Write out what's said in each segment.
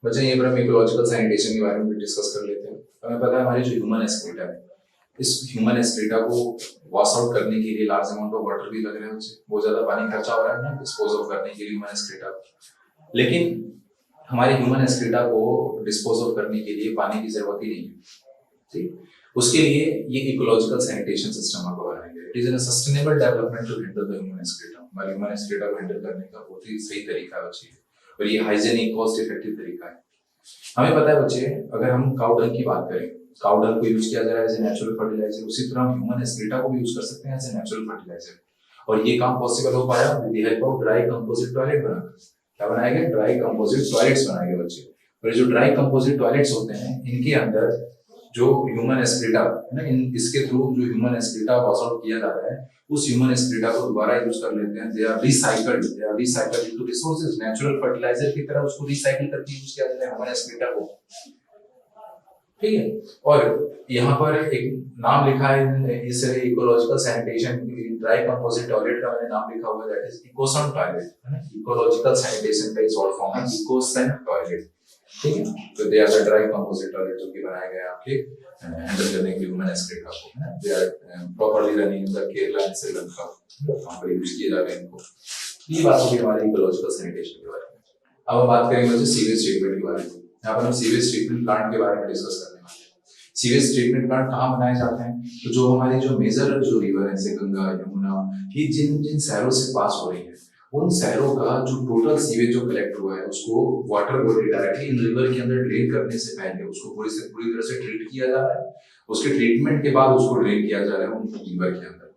बच्चे यहीं पर हम इकोलॉजिकल सैनिटेशन के बारे में डिस्कस कर लेते हैं। हमें पता है हमारी जो ह्यूमन एक्सक्रीटा है, इस ह्यूमन एक्सक्रीटा को वॉश आउट करने के लिए लार्ज अमाउंट ऑफ वाटर भी लग रहे हैं, उससे बहुत ज्यादा पानी खर्चा हो रहा है ना डिस्पोज ऑफ करने के लिए ह्यूमन एक्सक्रीटा। लेकिन हमारे ह्यूमन एक्सक्रीटा को डिस्पोज ऑफ करने के लिए पानी की जरूरत ही नहीं है। ठीक, उसके लिए ये इकोलॉजिकल सैनिटेशन सिस्टम आपको बनाया गया है। It is a sustainable development to handle the human excreta. हमारे ह्यूमन एक्सक्रीटा को हैंडल करने का बहुत ही सही तरीका है बच्चे, और ये हाइजीनिक कॉस्ट इफेक्टिव तरीका है। हमें पता है बच्चे, अगर हम काउ डंग की बात करें, काउ डंग को यूज किया जा रहा है एज ए नेचुरल फर्टिलाइजर, उसी तरह हम ह्यूमन एक्सक्रीटा को भी यूज कर सकते हैं एज ए नेचुरल फर्टिलाइजर। और ये काम पॉसिबल हो पाया with the help of dry composite toilet बनाकर। क्या बनाया गया? ड्राई कंपोजिट टॉयलेट्स बनाए गए बच्चे। और जो ड्राई कंपोजिट टॉयलेट्स होते हैं, इनके अंदर जो ह्यूमन एक्सक्रीटा है ना, इसके थ्रू जो ह्यूमन एक्सक्रीटा वॉश आउट किया जा रहा है, उस ह्यूमन एक्सक्रीटा को दोबारा यूज कर लेते हैं। They are recycled into resources. Natural fertiliser की तरह उसको रिसाइकिल करके यूज किया जाता है ह्यूमन एक्सक्रीटा को। ठीक है, और यहाँ पर एक नाम लिखा है इस ecological sanitation dry composite toilet का, मैंने नाम लिखा हुआ है, दैट इज इकोसन टॉयलेट, है ना। इकोलॉजिकल सैनिटेशन का शॉर्ट फॉर्म है इकोसन टॉयलेट। ठीक है, तो they are the dry composite toilet जो कि बनाए गए आपके हैंडल करने के लिए ह्यूमन एक्सक्रीटा को, है ना। They are properly running in the Kerala and Sri Lanka, वहां पर यूज किए जा रहे हैं इनको। ये बात होगी हमारी इकोलॉजिकल सैनिटेशन के बारे में। अब हम बात करेंगे बच्चे सीवेज ट्रीटमेंट के बारे में। यहाँ पर हम सीवेज ट्रीटमेंट प्लांट के बारे में डिस्कस करने वाले हैं। सीवेज ट्रीटमेंट प्लांट कहाँ बनाए जाते हैं? तो जो हमारी जो मेजर जो रिवर है, जैसे गंगा, यमुना, ये जिन जिन शहरों से पास हो रही है, उन शहरों का जो टोटल सीवेज जो कलेक्ट हुआ है, उसको water body directly in river के अंदर ड्रेन करने से पहले उसको पूरी तरह से ट्रीट किया जा रहा है। उसके ट्रीटमेंट के बाद उसको ड्रेन किया जा रहा है उन रिवर के अंदर,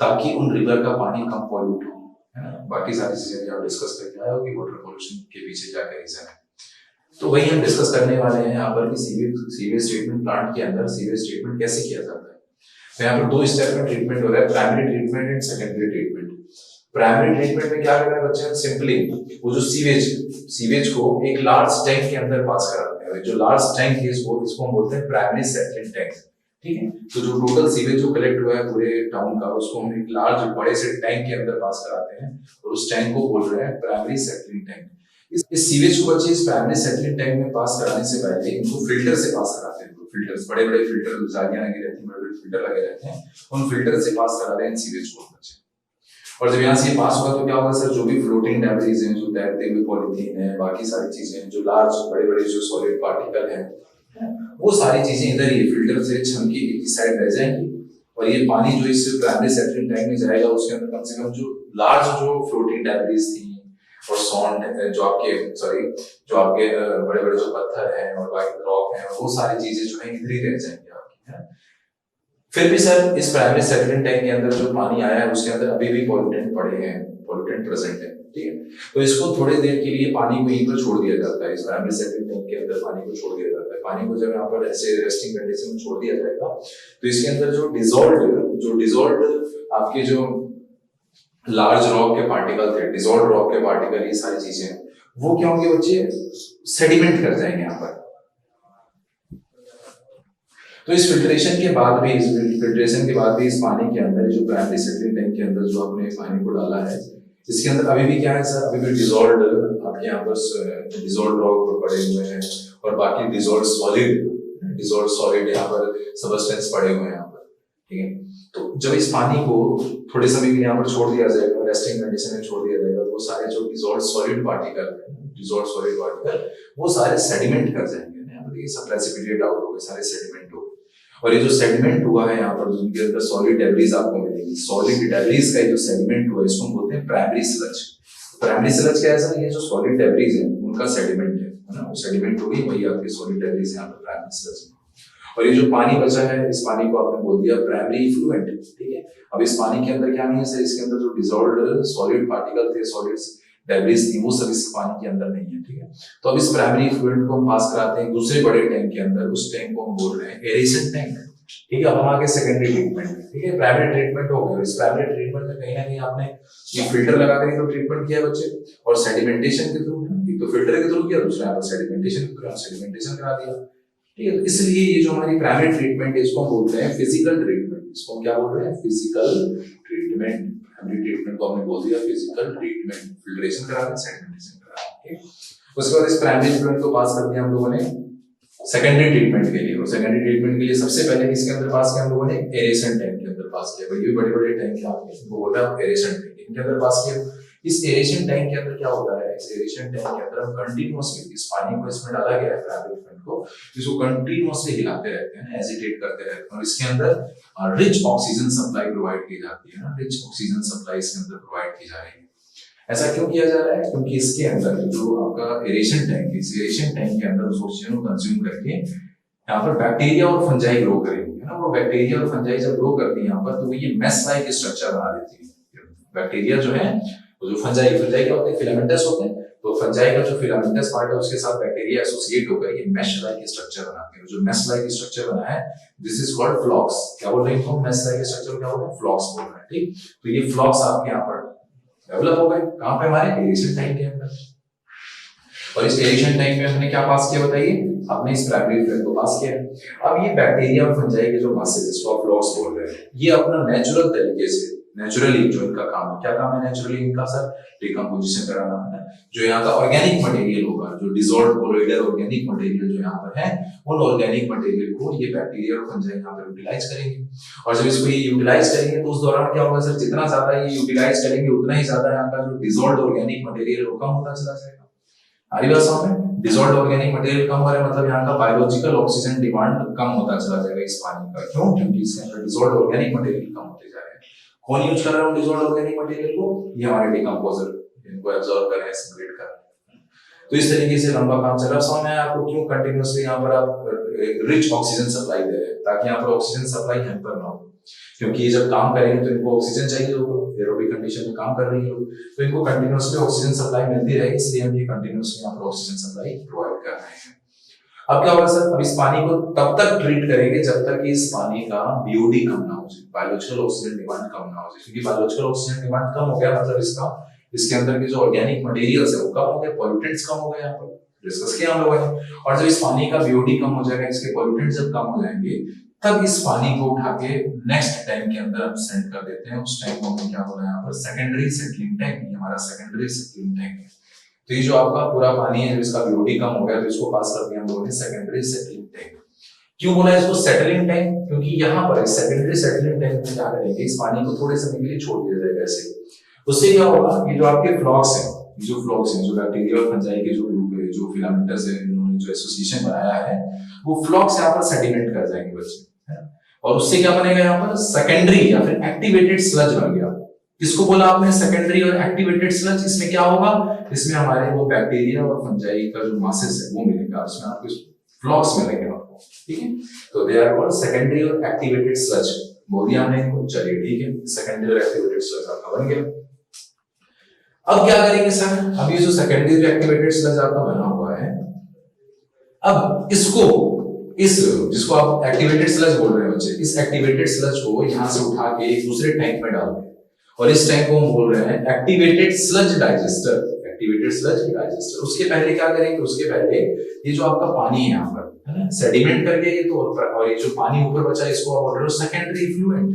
ताकि उन रिवर का पानी कम पॉल्यूट हो, है ना। बाकी सारी चीजें आप डिस्कस करके आए हो कि वाटर पॉल्यूशन के पीछे क्या क्या रीजन है, तो वही हम डिस्कस करने वाले हैं यहाँ पर कि सीवेज ट्रीटमेंट प्लांट के अंदर सीवेज ट्रीटमेंट कैसे किया जाता है। तो यहाँ पर दो स्टेप में ट्रीटमेंट हो रहा है, primary treatment and secondary treatment. Primary treatment में क्या कर रहे हैं बच्चे? सिंपली वो जो सीवेज को एक लार्ज टैंक के अंदर पास कराते हैं। जो लार्ज टैंक है इसको हम बोलते हैं प्राइमरी सेटलिंग टैंक। ठीक है, तो जो टोटल सीवेज जो कलेक्ट हुआ है पूरे टाउन का, उसको हम एक लार्ज बड़े से टैंक के अंदर पास कराते हैं, और उस टैंक को बोल रहे हैं प्राइमरी सेटलिंग टैंक। इस सीवेज को बच्चे इस प्राइमरी सेटलिंग टैंक में पास कराने से पहले इनको फिल्टर से पास कराते हैं। फिल्टर्स, बड़े बड़े फिल्टर, जालियां लगी रहती हैं, बड़े बड़े फिल्टर लगे रहते हैं, उन फिल्टर से पास करा रहे हैं सीवेज को बच्चे। और जब यहाँ से ये पास होगा तो क्या होगा सर? जो भी फ्लोटिंग डेब्रिस हैं, जो तैरते हुए पॉलीथीन है, बाकी सारी चीजें, जो लार्ज बड़े बड़े जो सॉलिड पार्टिकल हैं, वो सारी चीजें इधर ही फिल्टर से छन के एक साइड रह जाएंगी। और ये पानी जो इस प्राइमरी सेटलिंग टैंक में जाएगा, उसके अंदर कम से कम जो लार्ज जो फ्लोटिंग डेब्रिस थी और सॉन्ड जो आपके बड़े बड़े जो पत्थर हैं और बाकी रॉक हैं, वो सारी चीजें जो है इधर ही रह जाएंगी आपकी, है। फिर भी सर इस प्राइमरी सेटलिंग टैंक के अंदर जो पानी आया है उसके अंदर अभी भी पॉल्यूटेंट पड़े हैं, पॉल्यूटेंट प्रेजेंट है। ठीक है, तो इसको थोड़ी देर के लिए पानी को यहीं पर छोड़ दिया जाता है। इस प्राइमरी सेटलिंग टैंक के अंदर पानी को छोड़ दिया जाता है। पानी को जब यहाँ पर ऐसे रेस्टिंग कंडीशन में छोड़ दिया जाएगा, तो इसके अंदर जो डिजोल्व्ड आपके जो लार्ज रॉक के पार्टिकल थे, डिजोल्व्ड रॉक के पार्टिकल, ये सारी चीजें वो क्या होंगे बच्चे? सेडिमेंट कर जाएंगे यहाँ पर। तो इस फिल्ट्रेशन के बाद भी इस पानी के अंदर, जो प्राइमरी सेटलिंग टैंक के अंदर जो आपने पानी को डाला है, इसके अंदर अभी भी क्या है सर? अभी भी डिजोल्व्ड आपके यहाँ पर डिजोल्व्ड रॉक पड़े हुए हैं, और बाकी डिजोल्व्ड सॉलिड यहाँ पर सबस्टेंस पड़े हुए हैं यहाँ पर। ठीक है, तो जब इस पानी को थोड़े समय के लिए यहाँ पर छोड़ दिया जाएगा, रेस्टिंग कंडीशन में छोड़ दिया जाएगा, वो सारे जो डिजोल्व्ड सॉलिड पार्टिकल वो सारे सेडिमेंट कर जाएंगे। यहाँ पर ये सब प्रेसिपिटेट आउट हो गए, सारे सेडिमेंट हो गए। और ये जो सेडिमेंट हुआ है यहाँ पर, जिनके अंदर सॉलिड डेब्रिस आपको मिलेगी, सॉलिड डेब्रिस का जो सेडिमेंट हुआ है, इसको हम बोलते हैं प्राइमरी स्लज। प्राइमरी स्लज क्या है सर? ये जो सॉलिड डेब्रिस है उनका सेडिमेंट है ना, वो सेडिमेंट होगी, वही आपके सॉलिड डेब्रिस यहाँ पर प्राइमरी स्लज। और ये जो पानी बचा है, इस पानी को आपने बोल दिया प्राइमरी इफ्लुएंट। ठीक है, अब इस पानी के अंदर क्या नहीं है सर? इसके अंदर जो डिजोल्व्ड सॉलिड पार्टिकल थे, सॉलिड्स डेब्रिस थी, वो सब इस पानी के अंदर नहीं है। ठीक है, तो अब इस प्राइमरी इफ्लुएंट को हम पास कराते हैं दूसरे बड़े टैंक के अंदर, उस टैंक को हम बोल रहे हैं एरेशन टैंक। ठीक है, अब हम आगे सेकेंडरी ट्रीटमेंट। ठीक है, प्राइमरी ट्रीटमेंट हो गया। इस प्राइमरी ट्रीटमेंट में कहीं ना कहीं आपने ये फिल्टर लगा कर तो ट्रीटमेंट किया बच्चे, और सेडिमेंटेशन के थ्रू, एक तो फिल्टर के थ्रू किया, दूसरा यहाँ पर सेडिमेंटेशन करा दिया। ठीक है, इसलिए ये जो हमारी प्राइमरी ट्रीटमेंट है, इसको हम बोलते हैं फिजिकल ट्रीटमेंट। इसको हम क्या बोल रहे हैं? Physical treatment. प्राइमरी ट्रीटमेंट को हमने बोल दिया फिजिकल ट्रीटमेंट, फिल्ट्रेशन करा दें, सेडिमेंटेशन करा दें। उसके बाद इस प्राइमरी इफ्लुएंट को पास कर दिया हम लोगों ने सेकेंडरी ट्रीटमेंट के लिए, और सेकेंडरी ट्रीटमेंट के लिए सबसे पहले किसके अंदर पास किया हम लोगों ने, एरेशन टैंक के अंदर पास किया। भाई ये बड़े बड़े टैंक है आपके, वो बोल रहा है एरेशन टैंक के अंदर पास किया। इस एरेशन टैंक के अंदर क्या होता है, इस एरेशन टैंक के अंदर हम कंटिन्यूअसली इस पानी को इसमें डाला गया है प्राइमरी इफ्लुएंट को, इसको कंटिन्यूअसली हिलाते रहते हैं, एजिटेट करते रहते हैं, और इसके अंदर रिच ऑक्सीजन सप्लाई प्रोवाइड की जाती है ना, रिच ऑक्सीजन सप्लाई इसके अंदर प्रोवाइड की जा रही है। ऐसा क्यों किया जा रहा है, क्योंकि इसके अंदर जो आपका एरेशन टैंक है, इस एरेशन टैंक के अंदर उस ऑक्सीजन को कंज्यूम करके यहाँ पर बैक्टीरिया और फंजाई ग्रो करेंगे, है ना। वो बैक्टीरिया और फंजाई जब ग्रो करती है यहाँ पर, तो वो ये मेस लाइक स्ट्रक्चर बना देती है। बैक्टीरिया जो है, वो जो फंजाई क्या होते हैं, फिलामेंटस होते हैं, तो फंजाई का जो फिलामेंटस पार्ट है उसके साथ बैक्टीरिया एसोसिएट होकर ये मेश लाइक स्ट्रक्चर बनाते हैं। जो मेश लाइक स्ट्रक्चर बना है, दिस इज कॉल्ड फ्लॉक्स। क्या बोल रहे हैं, मेश लाइक स्ट्रक्चर क्या बोल रहे हैं, फ्लॉक्स बोल रहे हैं, ठीक। तो ये फ्लॉक्स आपके यहाँ पर डेवलप हो गए, कहां पे, हमारे एरेशन टैंक के अंदर। और इस एरेशन टैंक में हमने क्या पास किया बताइए, आपने इस प्राइमरी इफ्लुएंट को पास किया। अब ये बैक्टीरिया और फंजाई के जो मासेस, जिसको आप फ्लॉक्स बोल रहे हैं, ये अपना नेचुरल तरीके से, नेचुरली जो इनका काम है, क्या काम है नेचुरली इनका सर, डिकम्पोजिशन कराना है। जो यहाँ का ऑर्गेनिक मटेरियल होगा, जो डिसॉल्व्ड कोलोइडल ऑर्गेनिक मटेरियल जो यहाँ पर है, उन ऑर्गेनिक मटेरियल को ये बैक्टीरिया और फंजाई यहाँ पर यूटिलाइज करेंगे। और जब इसको ये यूटिलाइज करेंगे तो उस दौरान क्या होगा सर, जितना ज्यादा ये यूटिलाइज करेंगे उतना ही ज्यादा यहाँ का जो डिसॉल्व्ड ऑर्गेनिक मटेरियल वो कम होता चला जाएगा। हमारी बात समझ में, डिसॉल्व्ड ऑर्गेनिक मटेरियल कम हो रहा है मतलब यहाँ का बायोलॉजिकल ऑक्सीजन डिमांड कम होता चला जाएगा इस पानी का। क्यों, क्योंकि इसके अंदर डिसॉल्व्ड ऑर्गेनिक मटेरियल कम होते जा रहे हैं। कौन यूज कर रहा है डिसॉल्व्ड ऑर्गेनिक मटेरियल को, ये हमारे डिकम्पोजर, इनको एब्जॉर्ब कर रहे हैं, एसिमिलेट कर रहे हैं। तो इस तरीके से लंबा काम चल रहा है। समझ में आया आपको क्यों कंटिन्यूअसली यहाँ पर आप रिच ऑक्सीजन सप्लाई दे रहे हैं, ताकि यहाँ पर ऑक्सीजन सप्लाई हैम्पर ना हो। क्योंकि ये जब काम करेंगे तो इनको ऑक्सीजन चाहिए होगा, एरोबिक कंडीशन में काम कर रही है, तो इनको कंटिन्यूअसली ऑक्सीजन सप्लाई मिलती रहे, इसलिए हम ये कंटिन्यूअसली यहाँ पर ऑक्सीजन सप्लाई प्रोवाइड कर रहे हैं। अब क्या होगा सर, अब इस पानी को तब तक ट्रीट करेंगे जब तक इस पानी का बीओडी कम ना हो जाए, बायोलॉजिकल ऑक्सीजन डिमांड कम ना हो जाए। क्योंकि बायोलॉजिकल ऑक्सीजन डिमांड कम हो गया मतलब इसके अंदर के जो ऑर्गेनिक मटेरियल्स है वो कम हो गए, पॉल्यूटेंट्स कम हो गए, यहाँ पर डिस्कस किया हम लोगों ने। और जब इस पानी का बीओडी कम हो जाएगा, इसके पॉल्यूटेंट्स जब कम हो जाएंगे, तब इस पानी को उठा के नेक्स्ट टैंक के अंदर हम सेंड कर देते हैं। उस टैंक को हमने क्या बोला यहाँ पर, सेकेंडरी सेटलिंग टैंक। ये हमारा सेकेंडरी सेटलिंग टैंक है। तो ये जो आपका पूरा पानी है, जब इसका बीओडी कम हो गया तो इसको पास कर दिया हम लोगों ने सेकेंडरी सेटलिंग टैंक। क्यों बोला इसको सेटलिंग टैंक, क्योंकि यहाँ पर इस सेकेंडरी सेटलिंग टैंक में क्या करेंगे, इस पानी को थोड़े समय के लिए छोड़ दिया जाएगा ऐसे। उससे क्या होगा, ये जो आपके फ्लॉक्स हैं, जो बैक्टीरिया और फंजाई के जो ग्रुप है, जो फिलामेंटस है, इन्होंने जो एसोसिएशन बनाया है, वो फ्लॉक्स यहाँ पर सेडिमेंट कर जाएंगे बच्चे, और उससे क्या बनेगा यहाँ पर, सेकेंडरी या फिर एक्टिवेटेड स्लज बन गया। किसको बोला आपने, सेकेंडरी और एक्टिवेटेड स्लज। इसमें क्या होगा, इसमें हमारे वो बैक्टीरिया और फंजाई का जो मासेस है वो मिलेगा, उसमें आपको फ्लॉक्स मिलेंगे आपको, ठीक है। तो दे आर कॉल्ड सेकेंडरी और एक्टिवेटेड स्लज। बोल दिया हमने इनको, चलिए ठीक है, सेकेंडरी और एक्टिवेटेड स्लज आपका बन गया। अब क्या करेंगे सर, अब ये जो सेकेंडरी और एक्टिवेटेड स्लज आपका बना हुआ है, अब इसको, इस जिसको आप एक्टिवेटेड स्लज बोल रहे हैं बच्चे, इस एक्टिवेटेड स्लज को यहां से उठा के एक दूसरे टैंक में डाल दें, और इस टैंक को हम बोल रहे हैं activated sludge digester. Activated sludge digester. उसके पहले क्या करेंगे, उसके पहले ये जो आपका पानी है यहाँ पर, है ना, सेडिमेंट कर गया ये तो, और ये जो पानी ऊपर बचा इसको आप बोल रहे हो सेकेंडरी इफ्लुएंट,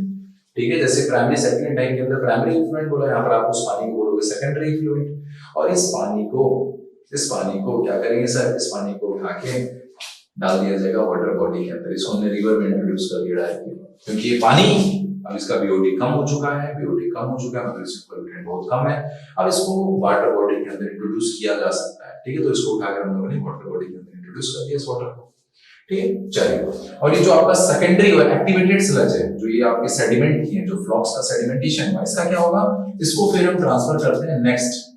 ठीक है। जैसे प्राइमरी सेटलिंग टैंक के अंदर प्राइमरी इफ्लुएंट बोला, यहाँ पर आप उस पानी को बोलोगे सेकेंडरी इफ्लुएंट। और इस पानी को क्या करेंगे सर, इस पानी को उठा के डाल दिया जाएगा वाटर बॉडी के अंदर। इसको हमने रिवर में इंट्रोड्यूस कर दिया डायरेक्टली, क्योंकि ये पानी अब इसका बीओडी कम हो चुका है, मतलब इसमें पोल्यूटेंट बहुत कम है। अब इसको वाटर बॉडी के अंदर इंट्रोड्यूस किया जा सकता है, ठीक है। तो इसको उठाकर हम लोगों ने वाटर बॉडी के अंदर इंट्रोड्यूस कर दिया इस वाटर को, ठीक है। चलिए, और ये जो आपका सेकेंडरी और एक्टिवेटेड स्लज है, जो ये आपके सेडिमेंट की है, जो फ्लॉक्स का सेडिमेंटेशन है, इसका क्या होगा, इसको फिर हम ट्रांसफर करते हैं नेक्स्ट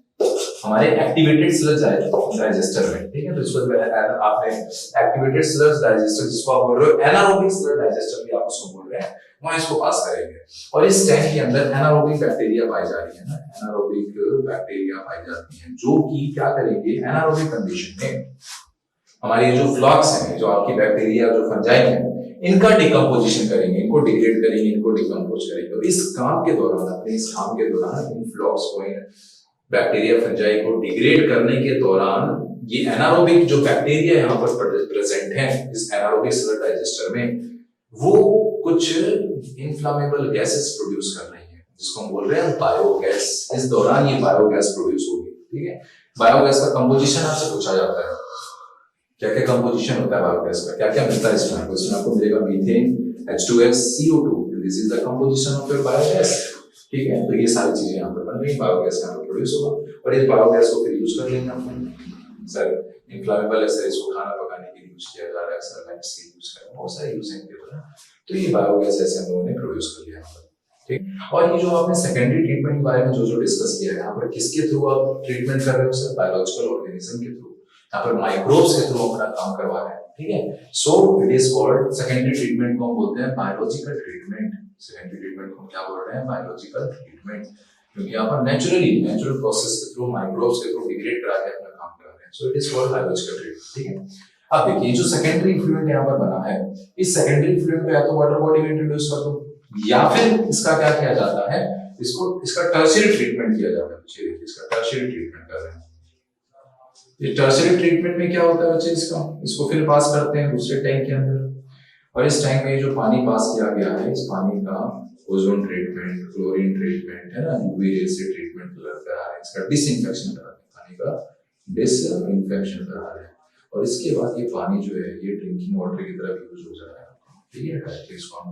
हमारे एक्टिवेटेड स्लज डाइजेस्टर में, ठीक है। तो इसको आपने एक्टिवेटेड स्लज डाइजेस्टर, जिसको आप बोल रहे हो एनारोबिक स्लज डाइजेस्टर भी आप उसको बोल रहे हैं, वहां इसको पास करेंगे। और इस टैंक के अंदर एनारोबिक बैक्टीरिया पाई जा रही है ना, एनारोबिक बैक्टीरिया पाई जाती हैं, जो कि क्या करेंगे, एनारोबिक कंडीशन में हमारे जो फ्लॉक्स हैं, जो आपकी बैक्टीरिया जो फंजाई हैं, इनका डिकम्पोजिशन करेंगे, इनको डिग्रेड करेंगे, इनको डिकम्पोज करेंगे। और इस काम के दौरान इन फ्लॉक्स को, इन बैक्टीरिया फंजाई को डिग्रेड करने के दौरान ये एनारोबिक जो बैक्टीरिया यहाँ पर प्रेजेंट है इस एनारोबिक स्लज डाइजेस्टर में, वो कुछ इन्फ्लामेबल गैसेस प्रोड्यूस कर रही है, जिसको हम बोल रहे हैं बायोगैस। इस दौरान ये बायोगैस प्रोड्यूस होगी, ठीक है। बायोगैस का कंपोजिशन आपसे पूछा जाता है, क्या क्या कंपोजिशन होता है बायोगैस का, क्या क्या मिलता है इसमें आपको। इसमें आपको मिलेगा methane, H2S, CO2, this is the composition of your biogas. ठीक है, तो ये सारी चीजें यहाँ पर बन रही, बायोगैस यहाँ पर प्रोड्यूस होगा और इस बायोगैस को फिर यूज कर लेंगे हम सर इन्फ्लामेबल है सर, इसको खाना पकाने के लिए यूज किया जा रहा है सर, लाइट्स के यूज कर रहे हैं, बहुत सारे यूज हैं। तो ये बायोगैस ऐसे हम लोगों ने प्रोड्यूस कर लिया यहाँ पर। ठीक, और ये जो आपने सेकेंडरी ट्रीटमेंट के बारे में जो जो डिस्कस किया है यहाँ पर, किसके थ्रू आप ट्रीटमेंट कर रहे हो सर, बायोलॉजिकल ऑर्गेनिज्म के थ्रू, यहाँ पर माइक्रोब्स के थ्रू अपना काम करवा रहे हैं। ठीक है, so it is called secondary treatment को हम बोलते हैं बायोलॉजिकल ट्रीटमेंट। सेकेंडरी ट्रीटमेंट को क्या बोल रहे हैं, बायोलॉजिकल ट्रीटमेंट, क्योंकि यहाँ पर नेचुरल प्रोसेस के थ्रू, माइक्रोब्स के थ्रू डिग्रेड करा के अपना काम कर रहे हैं। So it is called biological treatment. ठीक है, अब देखिए जो सेकेंडरी इफ्लुएंट यहाँ पर बना है, इस सेकेंडरी इफ्लुएंट को या तो वाटर बॉडी में इंट्रोड्यूस कर दो, या फिर इसका क्या किया जाता है, इसका टर्शियरी ट्रीटमेंट किया जाता है। चलिए इसका टर्शियरी ट्रीटमेंट कर रहे हैं। ये टर्शियरी ट्रीटमेंट में क्या होता है बच्चे, इसको फिर पास करते हैं दूसरे टैंक के अंदर, और इस टैंक में जो पानी पास किया गया है, इस पानी का ओजोन ट्रीटमेंट, क्लोरीन ट्रीटमेंट है ना, यूवी रे से ट्रीटमेंट करा रहे हैं, इसका डिसइंफेक्शन करा रहे हैं, पानी का डिसइंफेक्शन करा रहे हैं, और इसके बाद ये पानी जो है ये ड्रिंकिंग वाटर की तरह यूज हो जा रहा है। ठीक है, डायरेक्टली इसको हम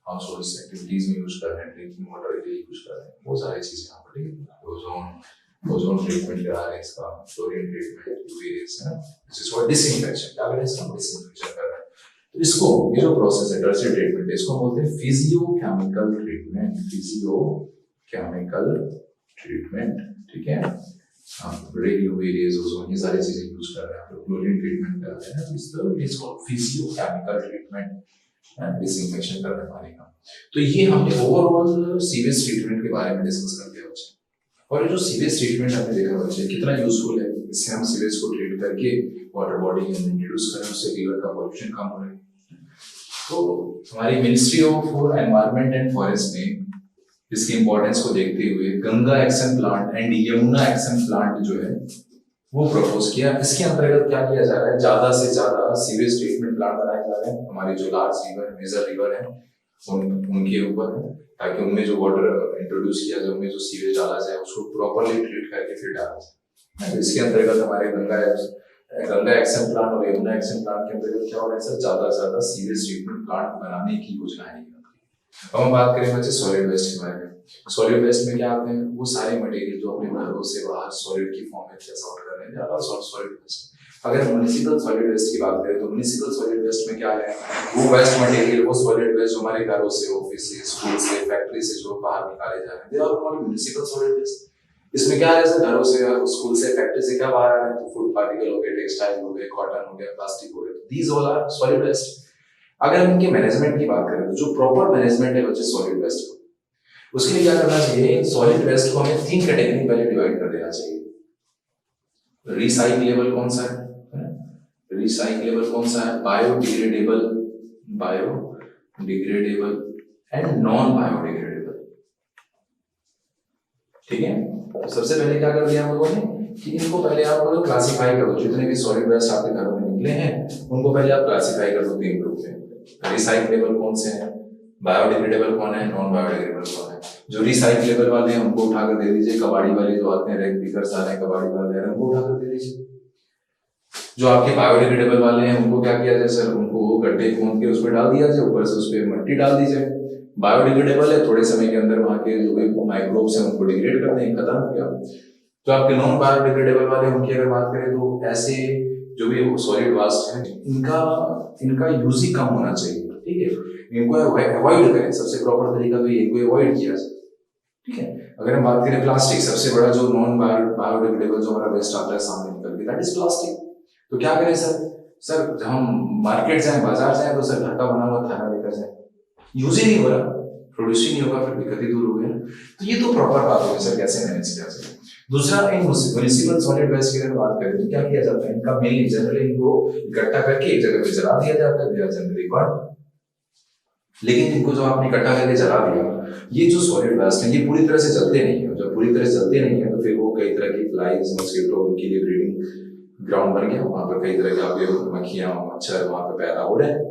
हाउस होल्ड एक्टिविटीज में यूज कर रहे हैं, ड्रिंकिंग वाटर के लिए यूज कर रहे हैं, बहुत सारी चीजें यहाँ पर। ठीक है, ओजोन ट्रीटमेंट करा रहे हैं, इसका क्लोरीन ट्रीटमेंट, यूवी रेस है ना, दिस इज फॉर डिसइंफेक्शन। क्या करें इसका, डिसइंफेक्शन कर रहे हैं। तो इसको, ये जो प्रोसेस है टर्शियरी ट्रीटमेंट, इसको बोलते हैं फिजियोकेमिकल ट्रीटमेंट, फिजियोकेमिकल ट्रीटमेंट। ठीक है, यूवी रेस, ओजोन, ये सारी चीजें यूज कर रहे हैं, क्लोरीन ट्रीटमेंट कर रहे हैं, is called physiochemical treatment, disinfection कर रहे हैं पानी का। तो ये हमने ओवरऑल सीवेज ट्रीटमेंट के बारे में डिस्कस कर लिया बच्चे। और ये जो सीवेज ट्रीटमेंट हमने देखा बच्चे कितना यूजफुल है, इससे हम सीवेज को ट्रीट करके वाटर बॉडी में इंट्रोड्यूस करें, उससे रिवर का पॉल्यूशन कम हो रहा है। तो हमारी ministry of environment and forest ने इसकी इंपॉर्टेंस को देखते हुए Ganga action plant and Yamuna action plant जो है वो प्रपोज किया। इसके अंतर्गत क्या किया जा रहा है, ज्यादा से ज्यादा सीवेज ट्रीटमेंट प्लांट बनाए जा रहे हैं हमारे जो लार्ज रिवर, मेजर रिवर है उनके ऊपर, ताकि उनमें जो वाटर इंट्रोड्यूस किया जाए, उनमें जो सीवेज डाला जाए उसको प्रॉपर्ली ट्रीट करके फिर डाला जाए। तो इसके अंतर्गत हमारे गंगा एक्शन प्लांट और यमुना एक्शन प्लांट के अंतर्गत क्या हो रहा है सर, ज्यादा से ज्यादा सीवेज ट्रीटमेंट प्लांट बनाने की योजना है। अब हम बात करें बच्चे सॉलिड वेस्ट के बारे में। सॉलिड वेस्ट में क्या आते हैं, वो सारे मटेरियल जो अपने घरों से बाहर सॉलिड की फॉर्म में कैसे आउट कर रहे हैं, ज्यादा सॉलिड वेस्ट। अगर म्युनिसिपल सॉलिड वेस्ट की बात करें तो म्युनिसिपल सॉलिड वेस्ट में क्या है, वो वेस्ट मटेरियल, वो सॉलिड वेस्ट जो हमारे घरों से, ऑफिस से, स्कूल से, फैक्ट्री से जो बाहर निकाले जा रहे हैं, they are called municipal solid waste. इसमें क्या है, जैसे घरों से, स्कूल से, फैक्ट्री से क्या बाहर आ रहा है, तो फूड पार्टिकल हो गए, टेक्सटाइल हो गए, कॉटन हो गया, प्लास्टिक हो गया, these all are solid waste. अगर हम इनके मैनेजमेंट की बात करें तो जो प्रॉपर मैनेजमेंट है बच्चे सॉलिड वेस्ट को, उसके लिए क्या करना चाहिए, सॉलिड वेस्ट को हमें 3 कैटेगरी में पहले डिवाइड कर देना चाहिए। रिसाइक्लेबल कौन सा है, रिसाइक्लेबल कौन सा है, बायोडिग्रेडेबल एंड नॉन बायोडिग्रेडेबल। ठीक है, तो सबसे पहले क्या कर दिया हम लोगों ने कि इनको पहले आप लोग क्लासिफाई कर दो, जितने भी सॉलिड वेस्ट आपके घरों में निकले हैं उनको पहले आप क्लासिफाई कर दो 3 ग्रुप में। रिसाइक्लेबल कौन से हैं, बायोडिग्रेडेबल कौन है, नॉन बायोडिग्रेडेबल कौन है। जो रिसाइक्लेबल वाले हैं उनको उठाकर दे दीजिए, कबाड़ी वाले जो आते हैं, रेक पिकर्स आ रहे हैं, कबाड़ी वाले उनको उठाकर दे दीजिए। जो आपके बायोडिग्रेडेबल वाले हैं उनको क्या किया जाए सर, उनको गड्ढे खोद के उसमें डाल दिया जाए, ऊपर से उस पर मिट्टी डाल दी जाए। बायोडिग्रेडेबल है, थोड़े समय के अंदर वहां के जो भी माइक्रोब्स हैं उनको डिग्रेड कर दें, खत्म हो गया। जो आपके नॉन बायोडिग्रेडेबल वाले उनकी अगर बात करें तो ऐसे जो भी सॉलिड वेस्ट है इनका यूज ही कम होना चाहिए। ठीक है, इनको अवॉइड करें, सबसे प्रॉपर तरीका तो ये इनको अवॉइड किया जाए। ठीक है, अगर हम बात करें प्लास्टिक, सबसे बड़ा जो नॉन बायोडिग्रेडेबल जो हमारा वेस्ट आता है सामने निकल के, दैट इज प्लास्टिक। तो क्या करें सर, जब हम मार्केट जाए, बाजार जाए तो सर घर का बना हुआ खाना लेकर जाए, यूज ही नहीं हो रहा, प्रोड्यूस ही नहीं होगा, फिर दिक्कत ही दूर हो गई। तो ये तो प्रॉपर बात होगी सर, कैसे मैनेज किया जाए। दूसरा, इन म्युनिसिपल सॉलिड वेस्ट की अगर बात करें तो क्या किया जाता है, इनका मेनली जनरली इनको इकट्ठा करके एक जगह पे जला दिया जाता है, दिया जनरली बर्न। लेकिन इनको जो आपने इकट्ठा करके जला दिया, ये जो सॉलिड वेस्ट है ये पूरी तरह से जलते नहीं है। जब पूरी तरह से जलते नहीं है तो फिर वो कई तरह की फ्लाइज, मस्कीटो, उनके लिए ब्रीडिंग ग्राउंड बन गया, वहां पर कई तरह के आपके मक्खियां, मच्छर वहां पर पैदा हो रहे हैं,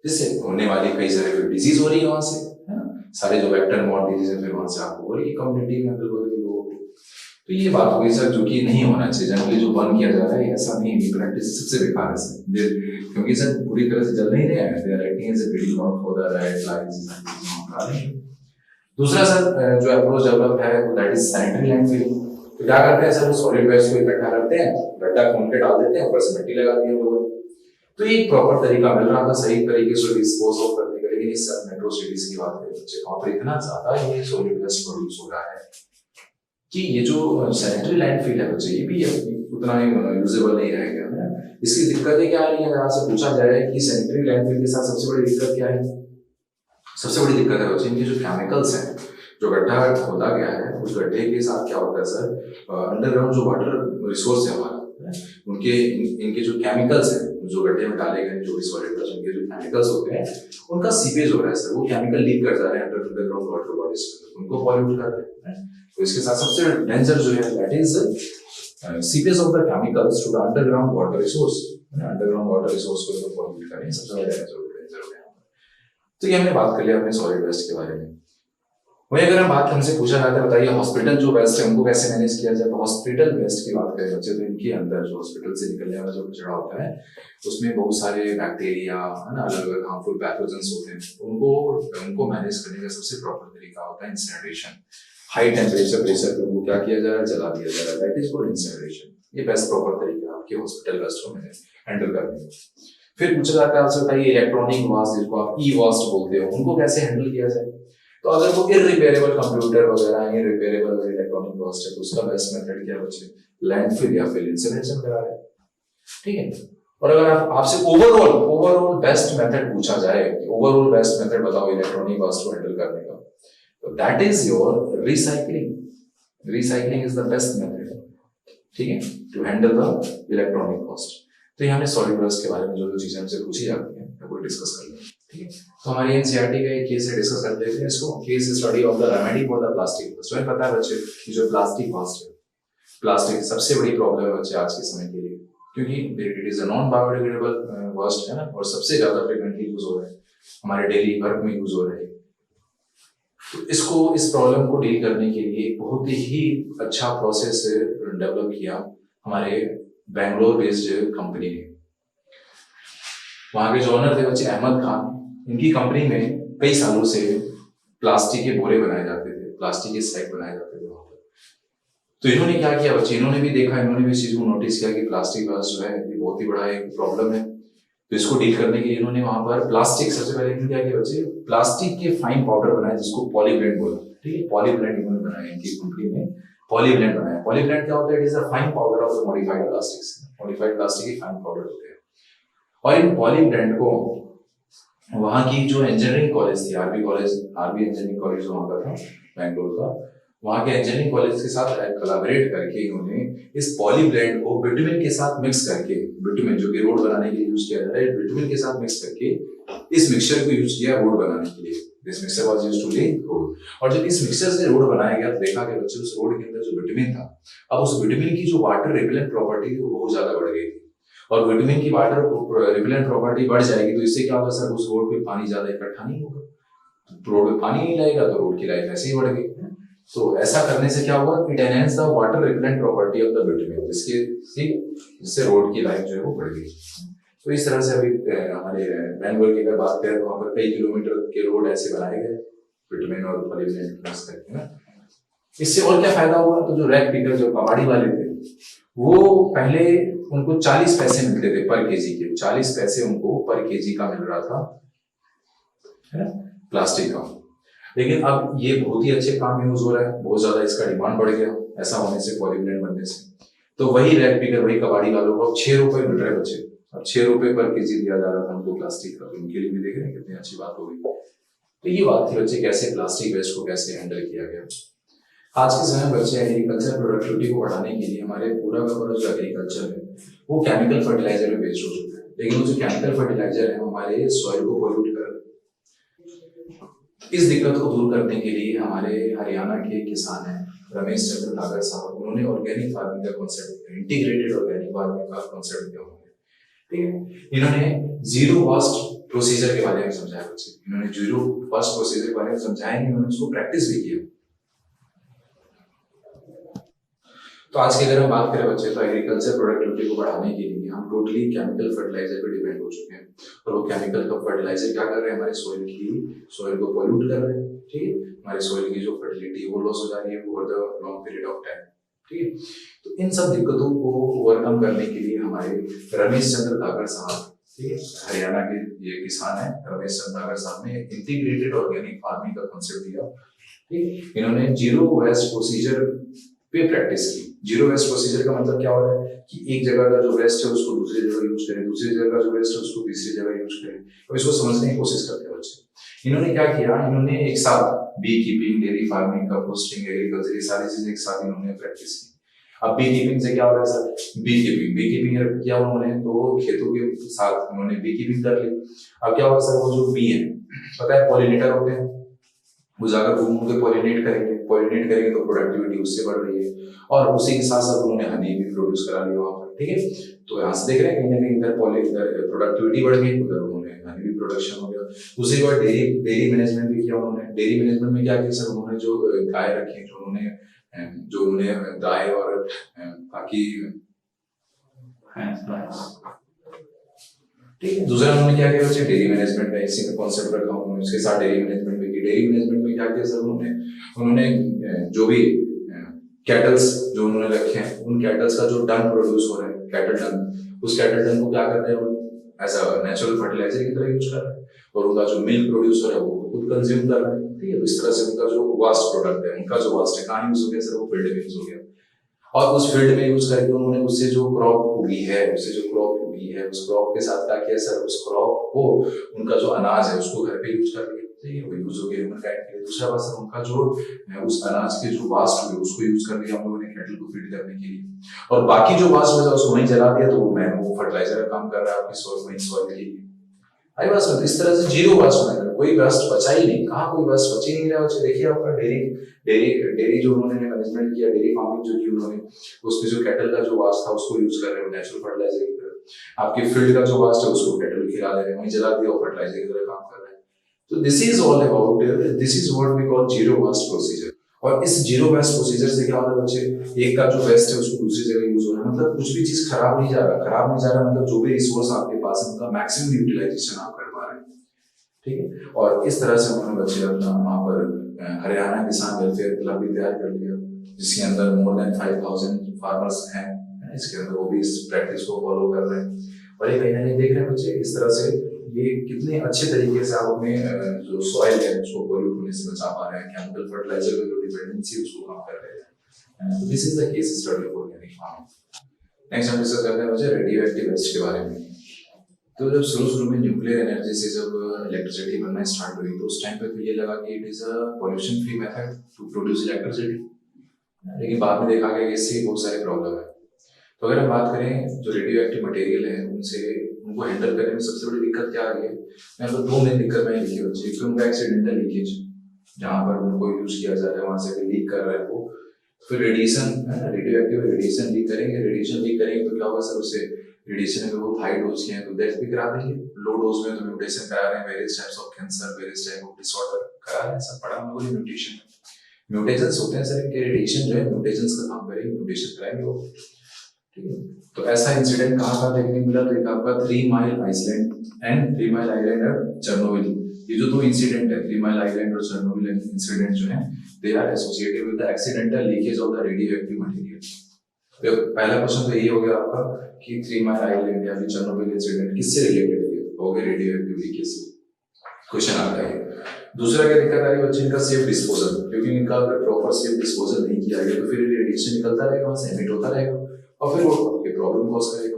जिससे होने वाली कई सारे डिजीज हो रही है वहां से, है ना, सारे जो वेक्टर मॉर्म डिजीज है फिर वहां से आपको हो रही है कम्युनिटी में, बिल्कुल लोगों को। तो ये बात हुई सर, जो कि नहीं होना चाहिए। जनरली जो बर्न किया जा रहा है ऐसा नहीं, ये प्रैक्टिस सबसे बेकार है सर, क्योंकि सर पूरी तरह से जल नहीं रहे हैं, they are acting as a building block for the right lines. दूसरा सर जो अप्रोच डेवलप है दैट इज सैनिटरी लैंडफिलिंग। तो क्या करते हैं सर, सॉलिड वेस्ट को इकट्ठा करते हैं, गड्ढा खोद के डाल देते हैं, ऊपर से मिट्टी लगा दी है लोगों ने। तो ये एक प्रॉपर तरीका मिल रहा था सही तरीके से डिस्पोज ऑफ करने का। लेकिन इस सर मेट्रो सिटीज की बात करें बच्चे, वहां पर इतना ज्यादा ये सॉलिड वेस्ट प्रोड्यूस हो रहा है कि ये जो सैनिटरी लैंडफिल है बच्चे, ये भी उतना ही यूजेबल नहीं रह गया है। इसकी दिक्कतें क्या आ रही है, अगर आपसे पूछा जाए कि सैनिटरी लैंडफिल के साथ सबसे बड़ी दिक्कत क्या है, सबसे बड़ी दिक्कत है बच्चे इनके जो केमिकल्स हैं। जो गड्ढा खोदा गया है उस गड्ढे के साथ क्या होता है सर, अंडरग्राउंड जो वाटर रिसोर्स है हमारा, उनके इनके जो केमिकल्स हैं, जो गड्ढे में डाले गए जो भी सॉलिड वेस्ट, उनके जो केमिकल्स होते हैं उनका सीपेज हो रहा है सर। वो केमिकल लीक कर जा रहे हैं अंडरग्राउंड वाटर बॉडीज, उनको पॉल्यूट कर रहे हैं। तो इसके साथ सबसे डेंजर जो है that is seepage of the chemicals to the underground water resource. Underground water resource को तो पॉल्यूट करें, सबसे बड़ा डेंजर हो गया। तो ये हमने बात कर लिया अपने सॉलिड वेस्ट के बारे में। वही अगर हम बात हमसे पूछा जाता है बताइए हॉस्पिटल जो वेस्ट है उनको कैसे मैनेज किया जाए, तो हॉस्पिटल वेस्ट की बात करें बच्चे, तो इनके अंदर जो हॉस्पिटल से निकलने वाला जो कचरा होता है उसमें बहुत सारे बैक्टीरिया है ना, अलग अलग हार्मफुल पैथोजेंस होते हैं। उनको मैनेज करने का सबसे प्रॉपर तरीका होता है इंसिनरेशन। हाई टेम्परेचर प्रेशर पे उनको क्या किया जा रहा है, जला दिया जा रहा है, दैट इज कॉल्ड इंसिनरेशन। ये बेस्ट प्रॉपर तरीका है आपके हॉस्पिटल वेस्ट को हैंडल करने का। फिर पूछा जाता है आपसे बताइए इलेक्ट्रॉनिक वेस्ट, जिसको आप ई वेस्ट बोलते हो, उनको कैसे हैंडल किया जाए। तो अगर वो इररिपेयरेबल कंप्यूटर वगैरह इररिपेयरेबल इलेक्ट्रॉनिक वेस्ट है तो उसका बेस्ट मेथड क्या बच्चे, लैंडफिल या फिर इंसिनरेशन करा रहे हैं, ठीक है। और अगर आपसे ओवरऑल बेस्ट मेथड पूछा जाए कि ओवरऑल बेस्ट मेथड बताओ इलेक्ट्रॉनिक वेस्ट को हैंडल करने का, तो that is your recycling. Recycling is the best method, ठीक है, to handle the electronic waste. तो ये हमने सॉलिड वेस्ट के बारे में जो चीजें हमसे पूछी जाती हैं वो डिस्कस कर लेंगे, ठीक है। तो हमारी एनसीईआरटी का एक केस है, डिस्कस कर लेते हैं इसको। Case study of the remedy for the plastic waste. तुम्हें पता है बच्चे कि जो प्लास्टिक वेस्ट है, प्लास्टिक सबसे बड़ी प्रॉब्लम है बच्चे आज के समय के लिए, क्योंकि it is a non biodegradable waste है ना, और सबसे ज्यादा फ्रीक्वेंटली यूज हो रहा है, हमारे डेली वर्क में यूज हो रहा है। तो इस प्रॉब्लम को डील करने के लिए एक बहुत ही अच्छा प्रोसेस डेवलप किया हमारे बैंगलोर बेस्ड कंपनी ने। वहां के जो ओनर थे बच्चे अहमद खान, इनकी कंपनी में कई सालों से प्लास्टिक के बोरे बनाए जाते थे, प्लास्टिक के सैक बनाए जाते थे वहां पर। तो इन्होंने क्या किया बच्चे, इन्होंने भी देखा, इन्होंने भी इस चीज को नोटिस किया कि प्लास्टिक वेस्ट जो है ये बहुत ही बड़ा एक प्रॉब्लम है। तो इसको डील करने के लिए इन्होंने वहां पर प्लास्टिक, सबसे पहले इन्होंने क्या किया बच्चे, प्लास्टिक के फाइन पाउडर बनाए जिसको पॉलीब्लेंड बोला, ठीक है। पॉलीब्लेंड इन्होंने बनाया, इनकी कंपनी में पॉलीब्लेंड बनाया। पॉलीब्लेंड क्या होता है, it is a fine powder of the modified plastics. Modified plastic के फाइन पाउडर होते हैं। और इन पॉलीब्लेंड को वहां की जो इंजीनियरिंग कॉलेज थी, आरबी इंजीनियरिंग कॉलेज वहां का था बैंगलोर का, वहां के इंजीनियरिंग कॉलेज के साथ कोलैबोरेट करके इन्होंने इस पॉलीब्लेंड को बिटुमिन के साथ मिक्स करके, बिटुमिन जो कि रोड बनाने के लिए यूज किया जाता है, बिटुमिन के साथ मिक्स करके इस मिक्सचर को यूज किया रोड बनाने के लिए। This mixture was used to lay road. और जब इस मिक्सचर से रोड बनाया गया तो देखा कि बच्चे उस रोड के अंदर जो बिटुमिन था, अब उस बिटुमिन की जो वाटर रिपेलेंट प्रॉपर्टी थी वो बहुत ज्यादा बढ़ गई थी। और विटामिन की वाटर रिपेलेंट प्रॉपर्टी बढ़ जाएगी तो इससे क्या होगा सर, उस रोड पे पानी ज्यादा इकट्ठा नहीं होगा, तो रोड पे पानी नहीं लगेगा तो रोड की लाइफ ऐसे ही बढ़ गई। तो ऐसा करने से क्या हुआ, it enhance the water repellent property of the vitamin, जिससे रोड की लाइफ जो है वो बढ़ गई। तो इस तरह से अभी हमारे बैंगलोर की अगर बात करें तो वहां पर कई किलोमीटर के रोड ऐसे बनाए गए विटामिन और पॉलीब्लेंड मिक्स करके ना। इससे और क्या फायदा हुआ, तो जो रैक पिकर, जो कबाड़ी वाले थे, वो पहले उनको 40 पैसे मिलते थे पर केजी के, 40 पैसे उनको पर केजी का मिल रहा था, है ना, प्लास्टिक का। लेकिन अब ये बहुत ही अच्छे काम में यूज हो रहा है, बहुत ज्यादा इसका डिमांड बढ़ गया ऐसा होने से, पॉलीब्लेंड बनने से। तो वही रैक पिकर, वही कबाड़ी वालों को अब 6 रुपए मिल रहे बच्चे, अब 6 रुपए पर केजी दिया जा रहा था उनको प्लास्टिक का। उनके लिए भी देख रहे हैं कितनी अच्छी बात हो गई। तो ये बात थी बच्चे कैसे प्लास्टिक वेस्ट को कैसे हैंडल किया गया। आज के समय बच्चे एग्रीकल्चर प्रोडक्टिविटी को बढ़ाने के लिए हमारे पूरा का पूरा जो एग्रीकल्चर है वो केमिकल फर्टिलाइजर में बेस्ड हो चुका है। लेकिन वो जो केमिकल फर्टिलाइजर है हमारे सॉइल को पोल्यूट कर, इस दिक्कत को दूर करने के लिए हमारे हरियाणा के किसान हैं रमेश चंद्र नागर साहब, उन्होंने ऑर्गेनिक फार्मिंग का कॉन्सेप्ट, इंटीग्रेटेड ऑर्गेनिक फार्मिंग का कॉन्सेप्ट दिया हुआ है, ठीक है। इन्होंने जीरो वेस्ट प्रोसीजर के बारे में समझाया बच्चे, इन्होंने जीरो वेस्ट प्रोसीजर के बारे में समझाया, इन्होंने उसको प्रैक्टिस भी किया। तो आज की अगर हम बात करें बच्चे, तो एग्रीकल्चर प्रोडक्टिविटी को बढ़ाने के लिए हम टोटली केमिकल फर्टिलाइजर पे डिपेंड हो चुके हैं। और वो केमिकल का फर्टिलाइजर क्या कर रहे हैं, हमारे सॉइल को पॉल्यूट कर रहे हैं। ठीक है, हमारे सॉइल की जो फर्टिलिटी वो लॉस हो जा रही है over the long period of time. ठीक है, तो इन सब दिक्कतों को ओवरकम करने के लिए हमारे रमेश चंद्र तागर साहब, ठीक है, हरियाणा के ये किसान है, रमेश चंद्र तागर साहब ने इंटीग्रेटेड ऑर्गेनिक फार्मिंग का कॉन्सेप्ट दिया। ठीक, इन्होंने जीरो वेस्ट प्रोसीजर पे प्रैक्टिस की। जीरो वेस्ट प्रोसीजर का मतलब क्या हो रहा है कि एक जगह का जो वेस्ट है उसको दूसरी जगह यूज करें, दूसरी जगह का जो वेस्ट है उसको तीसरी जगह यूज करें। अब इसको समझने की कोशिश करते हैं बच्चे। इन्होंने क्या किया, इन्होंने एक साथ bee keeping, dairy farming, composting, agriculture, ये सारी चीजें एक साथ इन्होंने प्रैक्टिस की। अब बी कीपिंग से क्या हो रहा है सर, बी कीपिंग किया उन्होंने, तो खेतों के साथ उन्होंने बी कीपिंग कर ली। अब क्या होगा सर, वो जो बी है, पता है पॉलिनेटर होते हैं, वो जाकर घूम के पॉलिनेट करेंगे तो प्रोडक्टिविटी उससे बढ़ रही है। और उसी के साथ साथ उन्होंने हनी भी प्रोड्यूस करा लिया वहां पर। ठीक है, तो यहाँ से देख रहे हैं कहीं ना कहीं इधर प्रोडक्टिविटी बढ़ गई, उधर उन्होंने हनी भी प्रोडक्शन हो गया। दूसरी बात डेयरी मैनेजमेंट भी किया उन्होंने। डेयरी मैनेजमेंट में क्या किया सर, उन्होंने जो गाय रखी, जो उन्होंने गाय और बाकी, ठीक है। दूसरा उन्होंने क्या किया, डेयरी मैनेजमेंट का इसी में कॉन्सेप्ट रखा उन्होंने, उसके साथ डेयरी मैनेजमेंट भी की। डेयरी मैनेजमेंट में क्या किया सर, उन्होंने जो भी कैटल्स जो उन्होंने रखे हैं, उन कैटल्स का जो डंग प्रोड्यूस हो रहा है, कैटल डंग, उस कैटल डंग को क्या कर रहे हैं, एज अ नेचुरल फर्टिलाइजर की तरह यूज कर रहे हैं। और उनका जो मिल्क प्रोड्यूस हो रहा है वो खुद कंज्यूम कर रहे हैं। ठीक है, तो इस तरह से उनका जो वास्ट प्रोडक्ट है, उनका जो वास्ट है, कहाँ यूज हो गया सर, वो फील्ड में यूज हो गया। और उस फील्ड में यूज करके उन्होंने उससे जो क्रॉप उगी है, उस क्रॉप के साथ क्या किया सर, उस क्रॉप को, उनका जो अनाज है उसको घर पे यूज कर लिया। ठीक है, वो यूज हो गया ह्यूमन काइंड के लिए। दूसरा बात सर, उनका जो उस अनाज के जो वास्ट हुए उसको यूज कर लिया हम लोगों ने कैटल को फीड करने के लिए। और बाकी जो वास्ट बचा उसको वहीं जला दिया, तो वो फर्टिलाइजर का काम कर रहा है आपकी सॉइल के लिए। आई बात समझ, इस तरह से जीरो वेस्ट मैनेजमेंट, कोई वेस्ट बचा ही नहीं। कहाँ कोई वेस्ट बच ही नहीं रहा बच्चे। देखिए आपका डेयरी जो उन्होंने मैनेजमेंट किया, डेयरी फार्मिंग जो की उन्होंने, उसमें जो कैटल का जो वास्ट था उसको यूज कर रहे हो नेचुरल फर्टिलाइजर की तरह। आपके फील्ड का जो वास्ट है उसको कैटल खिला दे रहे हैं, वहीं जला दिया, और फर्टिलाइजर की तरह काम कर रहे हैं। तो this is all about, this is what we call zero waste procedure. और इस जीरो वेस्ट प्रोसीजर से क्या हो रहा है बच्चे, एक का जो वेस्ट है उसको दूसरी जगह यूज हो रहा है। मतलब कुछ भी चीज खराब नहीं जा रहा, मतलब जो भी रिसोर्स आपके पास है उनका मैक्सिमम यूटिलाइजेशन आप कर पा रहे हैं। ठीक है, और इस तरह से उन्होंने बच्चे अपना वहां पर हरियाणा किसान वेलफेयर क्लब भी तैयार कर लिया, जिसके अंदर मोर देन 5000 फार्मर्स हैं। इसके अंदर वो भी इस प्रैक्टिस को फॉलो कर रहे हैं। और ये कहीं ना कहीं देख रहे हैं बच्चे, इस तरह से ये कितने अच्छे तरीके से आप अपने जो सॉइल है उसको पॉल्यूट होने से बचा पा रहे हैं, केमिकल फर्टिलाइजर पे जो डिपेंडेंसी उसको कम कर रहे हैं। तो this is the case study for organic farming. Next हम डिस्कस करते हैं बच्चे रेडियो एक्टिव वेस्ट के बारे में। तो जब शुरू में न्यूक्लियर एनर्जी से जब इलेक्ट्रिसिटी बनना स्टार्ट हुई, तो उस टाइम पे तो ये लगा कि it is a pollution free method to produce electricity. लेकिन बाद में देखा गया कि इससे बहुत सारे प्रॉब्लम है। तो अगर हम बात करें जो रेडियो एक्टिव मटेरियल है, उनको हैंडल करने में सबसे बड़ी दिक्कत क्या आ रही है, मैं तो दो मेन दिक्कत मैंने लिखी बच्चे। एक तो उनका एक्सीडेंटल लीकेज, जहाँ पर उनको यूज किया जा रहा है वहां से लीक कर रहा है वो। फिर रेडिएशन है ना, रेडियो एक्टिव रेडिएशन लीक करेंगे तो क्या होगा सर, उससे रेडिएशन में बहुत हाई डोज के हैं तो डेथ भी करा देंगे। लो डोज में तो म्यूटेशन करा रहे हैं, various types of cancer, various type of disorder करा रहे हैं। सब पढ़ा हम लोगों ने म्यूटेशंस होते हैं सर, इनके रेडिएशन जो है म्यूटेशंस का काम करेंगे, म्यूटेशन कराएंगे वो। ठीक है, तो ऐसा इंसिडेंट कहाँ देखने को मिला, तो एक आपका 3 mile Iceland and 3 mile island और चेरनोबिल। ये जो दो इंसिडेंट है, 3 माइल आइलैंड और चेरनोबिल इंसिडेंट जो है, they are associated with the accidental leakage of the radioactive material. तो पहला क्वेश्चन तो यही हो गया आपका कि 3 माइल आइलैंड या फिर चेरनोबिल इंसिडेंट किससे रिलेटेड है, हो गया रेडियोएक्टिव लीकेज से। क्वेश्चन आता है। दूसरा क्या दिक्कत आ रही है बच्चे, इनका सेफ डिस्पोजल, क्योंकि इनका अगर प्रॉपर सेफ डिस्पोजल नहीं किया गया तो फिर रेडिएशन निकलता रहेगा, वहां से एमिट होता रहेगा और फिर वो प्रॉब्लम कॉज करेगा।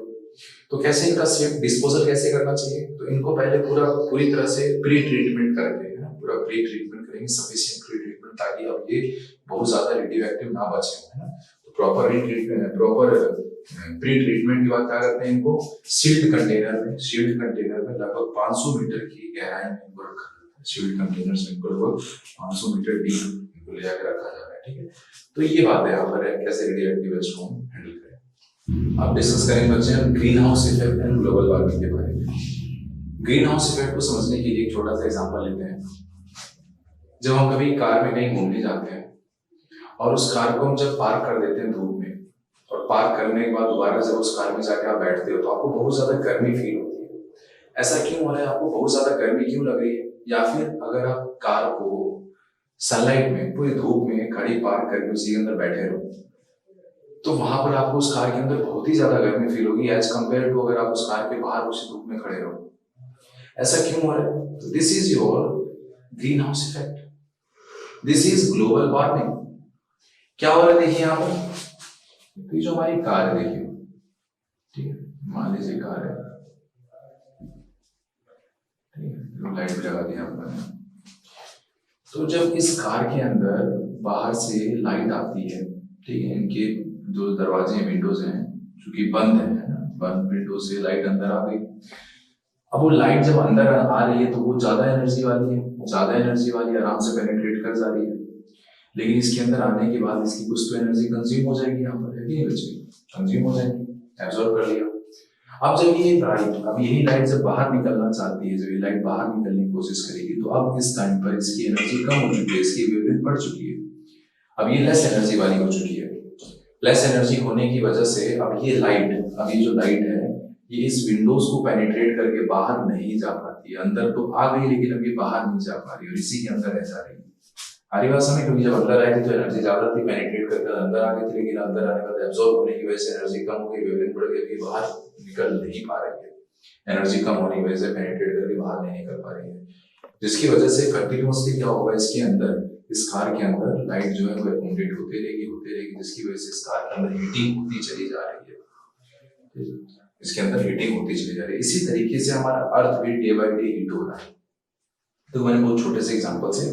तो कैसे इनका सेफ डिस्पोजल कैसे करना चाहिए, तो इनको पहले पूरी तरह से प्री ट्रीटमेंट करेंगे, है ना, पूरा प्री ट्रीटमेंट करेंगे, सफिशिएंट प्री ट्रीटमेंट, ताकि अब ये बहुत ज्यादा रेडियोएक्टिव ना बचे, है ना। तो प्रॉपर प्री ट्रीटमेंट के बाद क्या करते हैं, इनको सील्ड कंटेनर में लगभग 500 मीटर की गहराई में इनको रखा जाता है। सील्ड कंटेनर्स में इनको लगभग 500 मीटर डीप इनको ले जाकर रखा जा रहा है। ठीक है, तो ये बात है यहाँ पर है कैसे रेडियोएक्टिव वेस्ट को हैंडल करें। अब डिस्कस करेंगे बच्चे हम green house effect and global warming के बारे में। ग्रीन हाउस इफेक्ट को समझने के लिए एक छोटा सा एग्जांपल लेते हैं। जब हम कभी कार में कहीं घूमने जाते हैं और उस कार को हम जब पार्क कर देते हैं धूप में, और पार्क करने के बाद दोबारा जब उस कार में जाके आप बैठते हो तो आपको बहुत ज्यादा गर्मी फील होती है। ऐसा क्यों हो रहा है, आपको बहुत ज्यादा गर्मी क्यों लग रही है? या फिर अगर आप कार को सनलाइट में पूरी धूप में खड़ी पार्क करके उसी के अंदर बैठे रहो तो वहां पर आपको उस कार के अंदर बहुत ही ज्यादा गर्मी फील होगी एज कम्पेयर टू अगर आप उस कार के बाहर उसी धूप में खड़े रहो। ऐसा क्यों हो रहा है? तो this is your green house effect, this is global warming. क्या हो रहा है देखिए यहाँ पर, तो ये जो हमारी कार है देखिए, ठीक है, मान लीजिए कार है, ठीक है, लाइट भी लगा दिया आपने। तो जब इस कार के अंदर बाहर से लाइट आती है, ठीक है, इनके जो दरवाजे विंडोज हैं चूंकि बंद है ना, बंद विंडो से लाइट अंदर आ गई। अब वो लाइट जब अंदर आ रही है तो वो ज्यादा एनर्जी वाली है, ज्यादा एनर्जी वाली आराम से पेनिट्रेट कर जा रही है, लेकिन इसके अंदर आने के बाद इसकी कुछ तो एनर्जी कंज्यूम हो जाएगी, यहाँ पर है कि नहीं बच्चे, कंज्यूम हो जाएगी, एब्जॉर्ब कर लिया। अब जब ये लाइट, अब यही लाइट जब बाहर निकलना चाहती है, जब ये लाइट बाहर निकलने की कोशिश करेगी तो अब इस टाइम पर इसकी एनर्जी कम हो चुकी है, इसकी वेवलेंथ बढ़ चुकी है, अब ये लेस एनर्जी वाली हो चुकी है। लेस एनर्जी होने की वजह से अब ये लाइट, अब ये जो लाइट है ये इस विंडोज को पेनिट्रेट करके बाहर नहीं जा पाती है, अंदर तो आ गई लेकिन अभी बाहर नहीं जा पा रही और इसी के अंदर रह जा रही है। हरी बात समझ, क्योंकि जब अंदर आई थी तो एनर्जी ज्यादा थी, पेनिट्रेट करके अंदर आ गई थी, लेकिन अंदर आने के बाद एब्जॉर्ब होने की वजह से एनर्जी कम हो गई, वेवलेंथ बढ़ गई, अभी बाहर निकल नहीं पा रही है, एनर्जी कम होने की वजह से पेनिट्रेट करके बाहर नहीं निकल पा रही है, जिसकी वजह से कंटिन्यूअसली क्या होगा, इसके अंदर, इस कार के अंदर लाइट जो है वो अकोमोडेट होती रहेगी, जिसकी वजह से इस कार के अंदर हीटिंग होती चली जा रही है, इसके अंदर हीटिंग होती चली जा रही है। इसी तरीके से हमारा अर्थ भी डे बाय डे हीट हो रहा है। तो मैंने बहुत छोटे से एग्जांपल से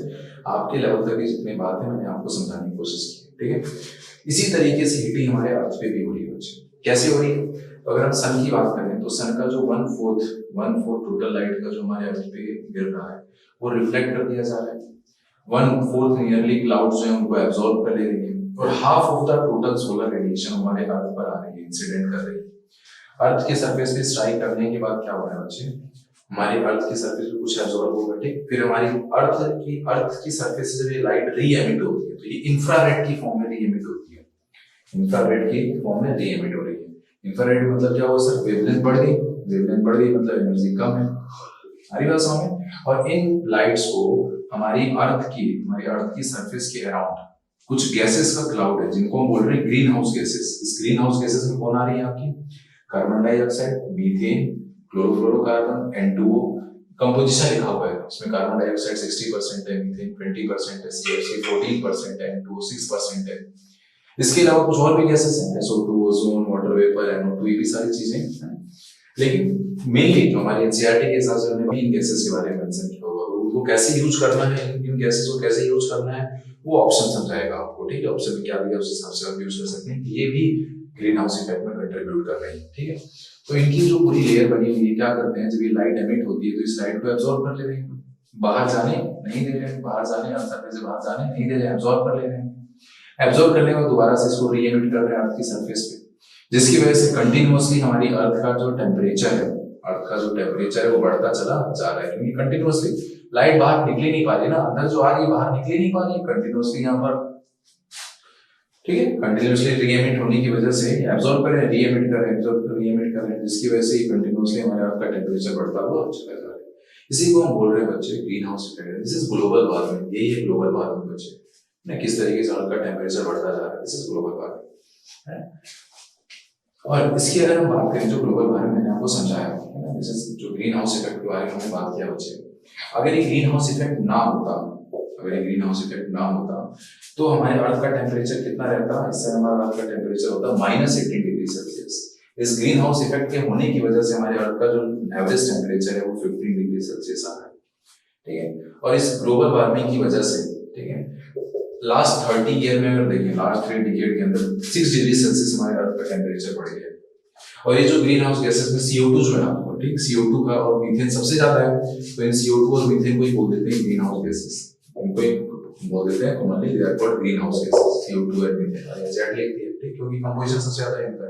आपके लेवल तक की जितनी बात है मैंने आपको समझाने की कोशिश की, ठीक है। इसी तरीके से हीटिंग हमारे अर्थ पे भी हो रही है बच्चे। कैसे हो रही है? तो अगर हम सन की बात करें तो सन का जो 1/4 टोटल लाइट का जो हमारे अर्थ पे गिर रहा है वो रिफ्लेक्ट कर दिया जा रहा है, 1/4 नियरली क्लाउड्स जो है उनको एब्जॉर्ब कर ले रही है और half of the total solar radiation हमारे अर्थ पर आ रही है, इंसिडेंट कर रही है। अर्थ के सरफेस पे स्ट्राइक करने के बाद क्या हो रहा है बच्चे, हमारे अर्थ की सरफेस पे कुछ एब्जॉर्ब होगा, ठीक, फिर हमारी अर्थ की सरफेस से जब ये लाइट री एमिट होती है तो ये इंफ्रारेड की फॉर्म में री एमिट होती है, इंफ्रारेड की फॉर्म में री एमिट हो रही है। इंफ्रारेड मतलब क्या हुआ सर, वेवलेंथ बढ़ गई, वेवलेंथ बढ़ गई मतलब एनर्जी कम है, हमारी बात समझ में। और इन लाइट्स को हमारी अर्थ की सरफेस के अराउंड कुछ गैसेस का क्लाउड है जिनको हम बोल रहे हैं ग्रीन हाउस गैसेस। इस ग्रीन हाउस गैसेस में कौन आ रही है आपकी, carbon dioxide, methane, chlorofluorocarbon, N2O। Composition लिखा हुआ है इसमें, कार्बन डाइऑक्साइड 60% है, मीथेन 20% है, CFC 14% है, N2O 6% है। इसके अलावा कुछ और भी गैसेस हैं, SO2, ozone, water vapour, NO2, ये भी सारी चीजें हैं। लेकिन मेनली जो हमारे एनसीईआरटी के हिसाब से उन्होंने इन गैसेस के बारे में मेंशन किया हुआ है, उनको कैसे यूज करना है, इन गैसेस को कैसे यूज करना है वो ऑप्शन समझाएगा आपको, ठीक है। ऑप्शन में क्या दिया उस हिसाब से आप यूज कर सकते हैं, ये भी ग्रीन हाउस इफेक्ट में कंट्रीब्यूट कर रहे हैं, ठीक है। तो इनकी जो पूरी लेयर बनी हुई है, क्या करते हैं, जब ये लाइट एमिट होती है तो इस लाइट को एब्जॉर्ब कर ले रहे हैं, बाहर जाने नहीं दे रहे हैं, बाहर जाने सरफेस से बाहर जाने नहीं दे रहे हैं, एब्जॉर्ब कर ले रहे हैं। एब्जॉर्ब करने के बाद दोबारा से इसको री एमिट कर रहे हैं अर्थ की सरफेस पे, जिसकी वजह से कंटिन्यूअसली हमारी अर्थ का जो टेम्परेचर है वो बढ़ता चला जा रहा है, क्योंकि कंटिन्यूअसली लाइट बाहर निकल नहीं पा रही ना, अंदर जो आ रही है बाहर निकल नहीं पा रही है कंटिन्यूअसली यहाँ पर, ठीक है। कंटिन्यूअसली री एमिट होने की वजह से एब्जॉर्ब कर रहे हैं, री एमिट कर रहे हैं, एब्जॉर्ब कर री एमिट कर रहे हैं, जिसकी वजह से कंटिन्यूअसली हमारे अर्थ का टेम्परेचर बढ़ता हुआ चला जा रहा है। इसी को हम बोल रहे हैं बच्चे green house effect. This is global warming, यही है ग्लोबल वार्मिंग बच्चे, ना किस तरीके से अर्थ का टेम्परेचर बढ़ता जा रहा है, दिस इज ग्लोबल वार्मिंग है। और इसकी अगर हम बात करें जो ग्लोबल वार्मिंग मैंने आपको समझाया है ना, दिस इज जो ग्रीन हाउस इफेक्ट के बारे में हमने बात किया बच्चे, अगर ये ग्रीन हाउस इफेक्ट ना होता, अगर ये ग्रीन हाउस इफेक्ट ना होता तो हमारे अर्थ का टेम्परेचर कितना रहता, इससे हमारा अर्थ का टेम्परेचर होता -18 डिग्री सेल्सियस। इस ग्रीन हाउस इफेक्ट के होने की वजह से हमारे अर्थ का जो एवरेज टेम्परेचर है वो 15 डिग्री सेल्सियस आ रहा है, ठीक है। और इस ग्लोबल वार्मिंग की वजह से, ठीक है, लास्ट 30 ईयर में अगर देखें, लास्ट 3 डिकेड के अंदर 6 डिग्री सेल्सियस हमारे अर्थ का टेम्परेचर बढ़ गया है। और ये जो ग्रीन हाउस गैसेस में CO2 जो है आपको, ठीक, CO2 का और मीथेन सबसे ज्यादा है, तो इन CO2 और मीथेन को ही बोल देते हैं ग्रीन हाउस गैसेस, इनको ही बोल देते हैं commonly they are called green house gases, CO2 और मीथेन, एग्जैक्टली लिखते हैं, ठीक, क्योंकि कंपोजिशन सबसे ज्यादा है इनका।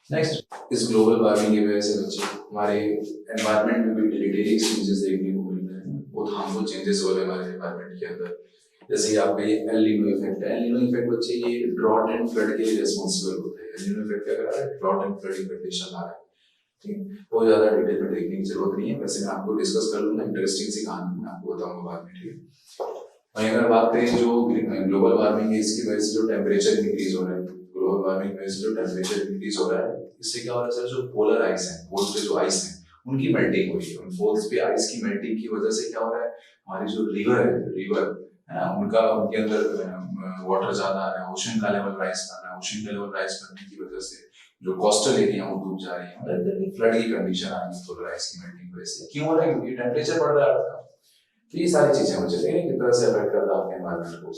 नेक्स्ट, इस ग्लोबल वार्मिंग की वजह से बच्चे हमारे एनवायरनमेंट में भी डिलीटेरियस चेंजेस देखने को मिल रहे हैं, बहुत हार्मफुल चेंजेस हो रहे हैं हमारे एनवायरनमेंट के अंदर। जैसे कि आपका ये एल नीनो इफेक्ट है। एल नीनो इफेक्ट बच्चे ये ड्रॉट एंड फ्लड के लिए रिस्पॉन्सिबल होता है। एल नीनो इफेक्ट क्या कर रहा है, ड्रॉट एंड फ्लड कंडीशन आ रहा है। ठीक है, बहुत ज्यादा डिटेल में देखने की जरूरत नहीं है, वैसे मैं आपको डिस्कस कर लूंगा, इंटरेस्टिंग सी कहानी मैं आपको बताऊंगा बाद में। ठीक है, वहीं अगर बात करें जो ग्लोबल वार्मिंग है, इसकी वजह से जो टेम्परेचर इंक्रीज हो रहा है, ग्लोबल वार्मिंग की वजह से जो टेम्परेचर इंक्रीज हो रहा है, इससे क्या हो रहा है सर, जो पोलर आइस है, पोल्स पे जो आइस है उनकी मेल्टिंग हो रही है। उन पोल्स पे आइस की मेल्टिंग की वजह से क्या हो रहा है, हमारी जो रिवर है उनका, उनके अंदर वाटर ज्यादा आ रहा है, ओशन का लेवल राइज कर रहा है। ओशन का लेवल राइज करने की वजह से जो कोस्टल एरिया वो डूब जा रही है, मतलब फ्लड की कंडीशन आ रही है पोलर आइस की मेल्टिंग की वजह से। क्यों हो रहा है, क्योंकि टेम्परेचर बढ़ रहा है। तो ये सारी चीजें मुझे लग रही है किस तरह से अफेक्ट कर रहा है अपने एनवायरनमेंट को।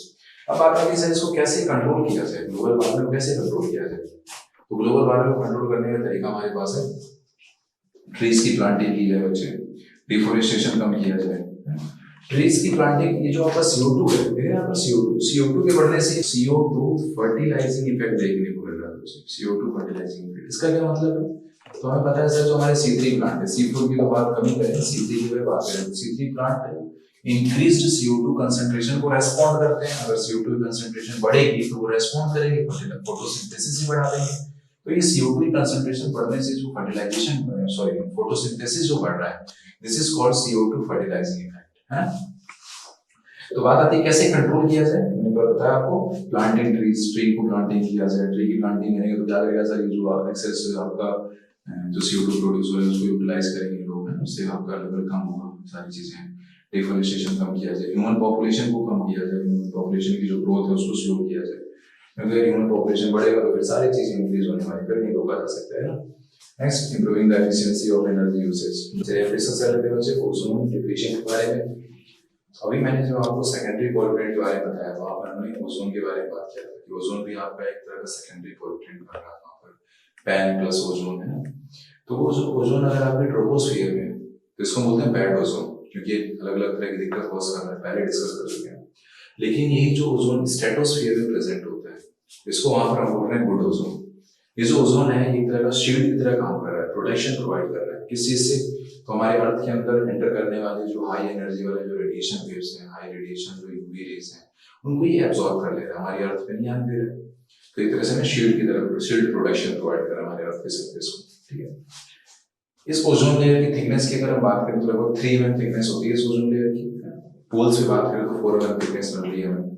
अब बात आती है इसको कैसे कंट्रोल किया जाए, ग्लोबल वार्मिंग को कैसे कंट्रोल किया जाए। तो ग्लोबल वार्मिंग को कंट्रोल करने का तरीका हमारे पास है, ट्रीज की प्लांटिंग की जाए बच्चे, डिफोरेस्टेशन कम किया जाए, ट्रीज की प्लांटिंग। ये जो आपका CO2 है, देखिए यहाँ पर CO2 के बढ़ने से CO2 फर्टिलाइजिंग इफेक्ट देखने को मिल रहा है बच्चे। CO2 फर्टिलाइजिंग इफेक्ट, इसका क्या मतलब है, तो हमें पता है सर जो हमारे C3 प्लांट है, C4 की तो बात कमी करें, C3 की बात करें, C3 plant increased CO2 concentration को रेस्पॉन्ड करते हैं। अगर CO2 कंसंट्रेशन बढ़ेगी तो वो रेस्पॉन्ड करेंगे, फोटोसिंथेसिस ही बढ़ा देंगे। तो ये CO2 कंसंट्रेशन बढ़ने से जो फर्टिलाइजेशन, सॉरी फोटोसिंथेसिस जो बढ़ रहा है, this is called CO2 fertilising effect है। तो बात आती है कैसे कंट्रोल किया जाए, मैंने बताया आपको, प्लांटिंग ट्रीज, ट्री को प्लांटिंग किया जाए। ट्री की प्लांटिंग करेंगे तो क्या करेगा सर, ये जो एक्सेस आपका जो CO2 प्रोड्यूस हो रहा है उसको यूटिलाइज करेंगे लोग, है उससे आपका लेवल कम होगा, सारी चीजें। डिफोरेस्टेशन कम किया जाए, ह्यूमन पॉपुलेशन को कम किया जाए, ह्यूमन पॉपुलेशन की जो ग्रोथ है उसको स्लो किया जाए, क्योंकि ह्यूमन पॉपुलेशन बढ़ेगा तो फिर सारी चीजें इंक्रीज होने वाली, फिर नहीं रोका जा सकता है ना। Next, improving the efficiency of energy usage. चलिए डिस्कस कर लेते हैं बच्चे ओजोन डिप्लीशन के बारे में। अभी मैंने जो आपको सेकेंडरी पॉल्यूटेंट के बारे में बताया, वहां पर हमने ओजोन के बारे में बात किया था कि ओजोन भी आपका एक तरह का सेकेंडरी पॉल्यूटेंट बन रहा था, वहां पर पैन प्लस ओजोन है ना। तो वो जो ओजोन अगर आपके ट्रोपोस्फियर में, तो इसको बोलते हैं बैड ओजोन, क्योंकि अलग अलग तरह की दिक्कत कॉज कर रहा है, पहले डिस्कस कर चुके हैं। लेकिन यही जो ओजोन स्ट्रेटोस्फियर में प्रेजेंट होता है, इसको वहां पर हम बोल रहे हैं गुड ओजोन। ये जो ओजोन है एक तरह का शील्ड की तरह काम कर रहा है, प्रोटेक्शन प्रोवाइड कर रहा है। किस चीज से, तो हमारे अर्थ के अंदर एंटर करने वाले जो हाई एनर्जी वाले जो रेडिएशन वेव्स हैं, हाई रेडिएशन जो यूवी रेज हैं, उनको ये एब्जॉर्ब कर ले रहा है, हमारी अर्थ पे नहीं आने दे रहा है। तो एक तरह से हमें शील्ड की तरह, शील्ड प्रोटेक्शन प्रोवाइड कर रहा है हमारे अर्थ के सरफेस को। ठीक है, इस ओजोन लेयर की थिकनेस की अगर हम बात करें तो लगभग 3 mm थिकनेस होती है इस ओजोन लेयर की। पोल्स पे बात करें तो 4 mm थिकनेस मिल रही है हमें।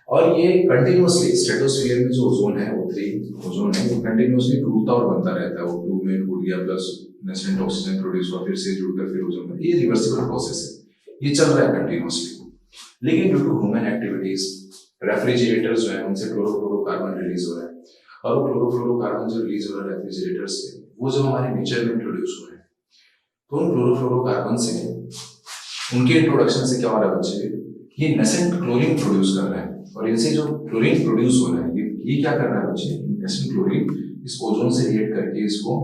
और ये कंटिन्यूअसली स्ट्रेटोस्फीयर में जो ओजोन है, वो 3 ओजोन है, वो कंटिन्यूअसली टूटता और बनता रहता है। वो 2 में टूट गया, प्लस नेसेंट ऑक्सीजन प्रोड्यूस हुआ, फिर से जुड़कर फिर ओजोन में, ये रिवर्सिबल प्रोसेस है, ये चल रहा है कंटिन्यूअसली। लेकिन due to human activities, refrigerators जो है उनसे क्लोरोफ्लोरोकार्बन रिलीज हो रहा है, और वो क्लोरोफ्लोरोकार्बन जो रिलीज हो रहा है रेफ्रिजरेटर से, वो जब हमारे नेचर में इंट्रोड्यूस हो रहे हैं, तो उन क्लोरोफ्लोरोकार्बन से, उनके इंट्रोडक्शन से क्या हो रहा है बच्चे, ये नेसेंट क्लोरीन प्रोड्यूस कर रहे हैं। और इनसे जो क्लोरीन प्रोड्यूस हो रहा है, ये क्या कर रहा है बच्चे, नेसेंट क्लोरीन इस ओजोन से रिएक्ट करके इसको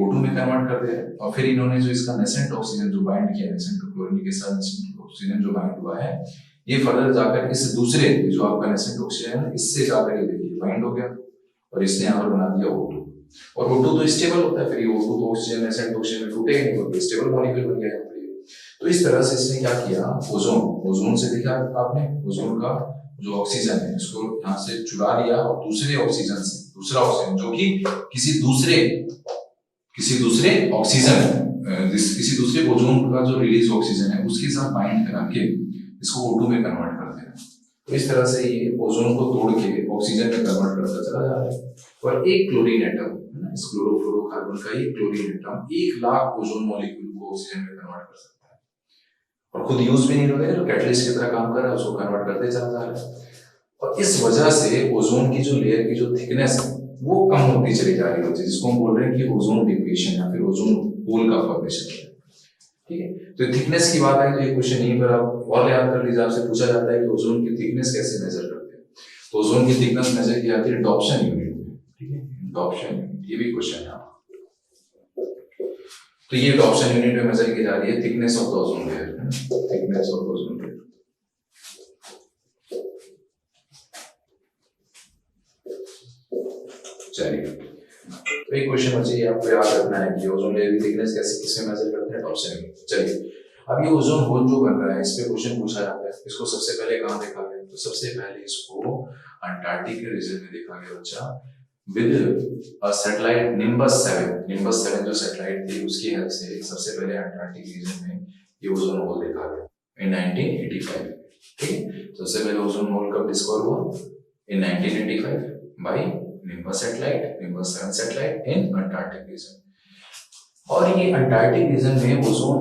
O2 में कन्वर्ट कर दे रहा है। और फिर इन्होंने जो इसका नेसेंट ऑक्सीजन जो बाइंड किया है, नेसेंट क्लोरीन के साथ नेसेंट ऑक्सीजन जो बाइंड हुआ है, ये फर्दर जाकर इस दूसरे जो आपका नेसेंट ऑक्सीजन है, इससे जाकर ये देखिए बाइंड हो गया, और इसने यहाँ पर बना दिया O2। और O2 तो स्टेबल होता है, फिर ये O2 तो ऑक्सीजन नेसेंट ऑक्सीजन में टूटेगा नहीं, तो स्टेबल मॉलिक्यूल बन गया है। तो इस तरह से इसने क्या किया, ओजोन से देखा आपने, ओजोन का जो ऑक्सीजन है इसको यहाँ से चुरा लिया, और दूसरे ऑक्सीजन से, दूसरा ऑक्सीजन जो कि किसी दूसरे ओजोन का जो रिलीज ऑक्सीजन है उसके साथ बाइंड करा के इसको O2 में कन्वर्ट कर देना। तो इस तरह से ये ओजोन को तोड़ के ऑक्सीजन में कन्वर्ट करता चला जा रहा है। और एक क्लोरीन एटम है ना, इस क्लोरोफ्लोरोकार्बन का एक chlorine atom 1 lakh ozone molecule को ऑक्सीजन में कन्वर्ट कर सकता है, और खुद यूज भी नहीं होता है, कैटलिस्ट की तरह काम कर रहा है, उसको कन्वर्ट करते चला जा रहा है। और इस वजह से ओजोन की जो लेयर की जो थिकनेस है वो कम होती चली जा रही है, जिसको हम बोल रहे हैं कि ओजोन डिप्लीशन या फिर ओजोन होल का फॉर्मेशन है। ठीक है, तो थिकनेस की बात आई तो ये क्वेश्चन यहीं पर आप और याद कर लीजिए, आपसे पूछा जाता है कि ओजोन की थिकनेस कैसे मेजर करते हैं। तो ओजोन की थिकनेस मेजर की जाती है डॉप्सन यूनिट में। ठीक है, डॉप्सन यूनिट, ये भी क्वेश्चन है। तो ये डॉप्सन यूनिट में मेजर की जा रही है thickness of the ozone layer, thickness of ozone layer. चलिए, तो एक क्वेश्चन बच्चे आपको याद रखना है कि ओजोन लेयर की थिकनेस कैसे किससे मेजर करते हैं, डॉप्सन यूनिट। चलिए, अब ये ओजोन होल जो बन रहा है, इस पे क्वेश्चन पूछा जाता है, इसको सबसे पहले कहाँ देखा गया? तो सबसे पहले इसको अंटार्कटिक के रीजन में देखा गया बच्चा, विद अ सैटेलाइट निम्बस 7 जो सैटेलाइट थी उसकी हेल्प से सबसे पहले अंटार्कटिक रीजन में ये ओजोन होल देखा गया इन 1985। ठीक है, तो सबसे पहले ओजोन होल कब डिस्कवर हुआ? In 1985 by Nimbus 7 satellite in Antarctic region. और ये अंटार्कटिक रीजन में ओजोन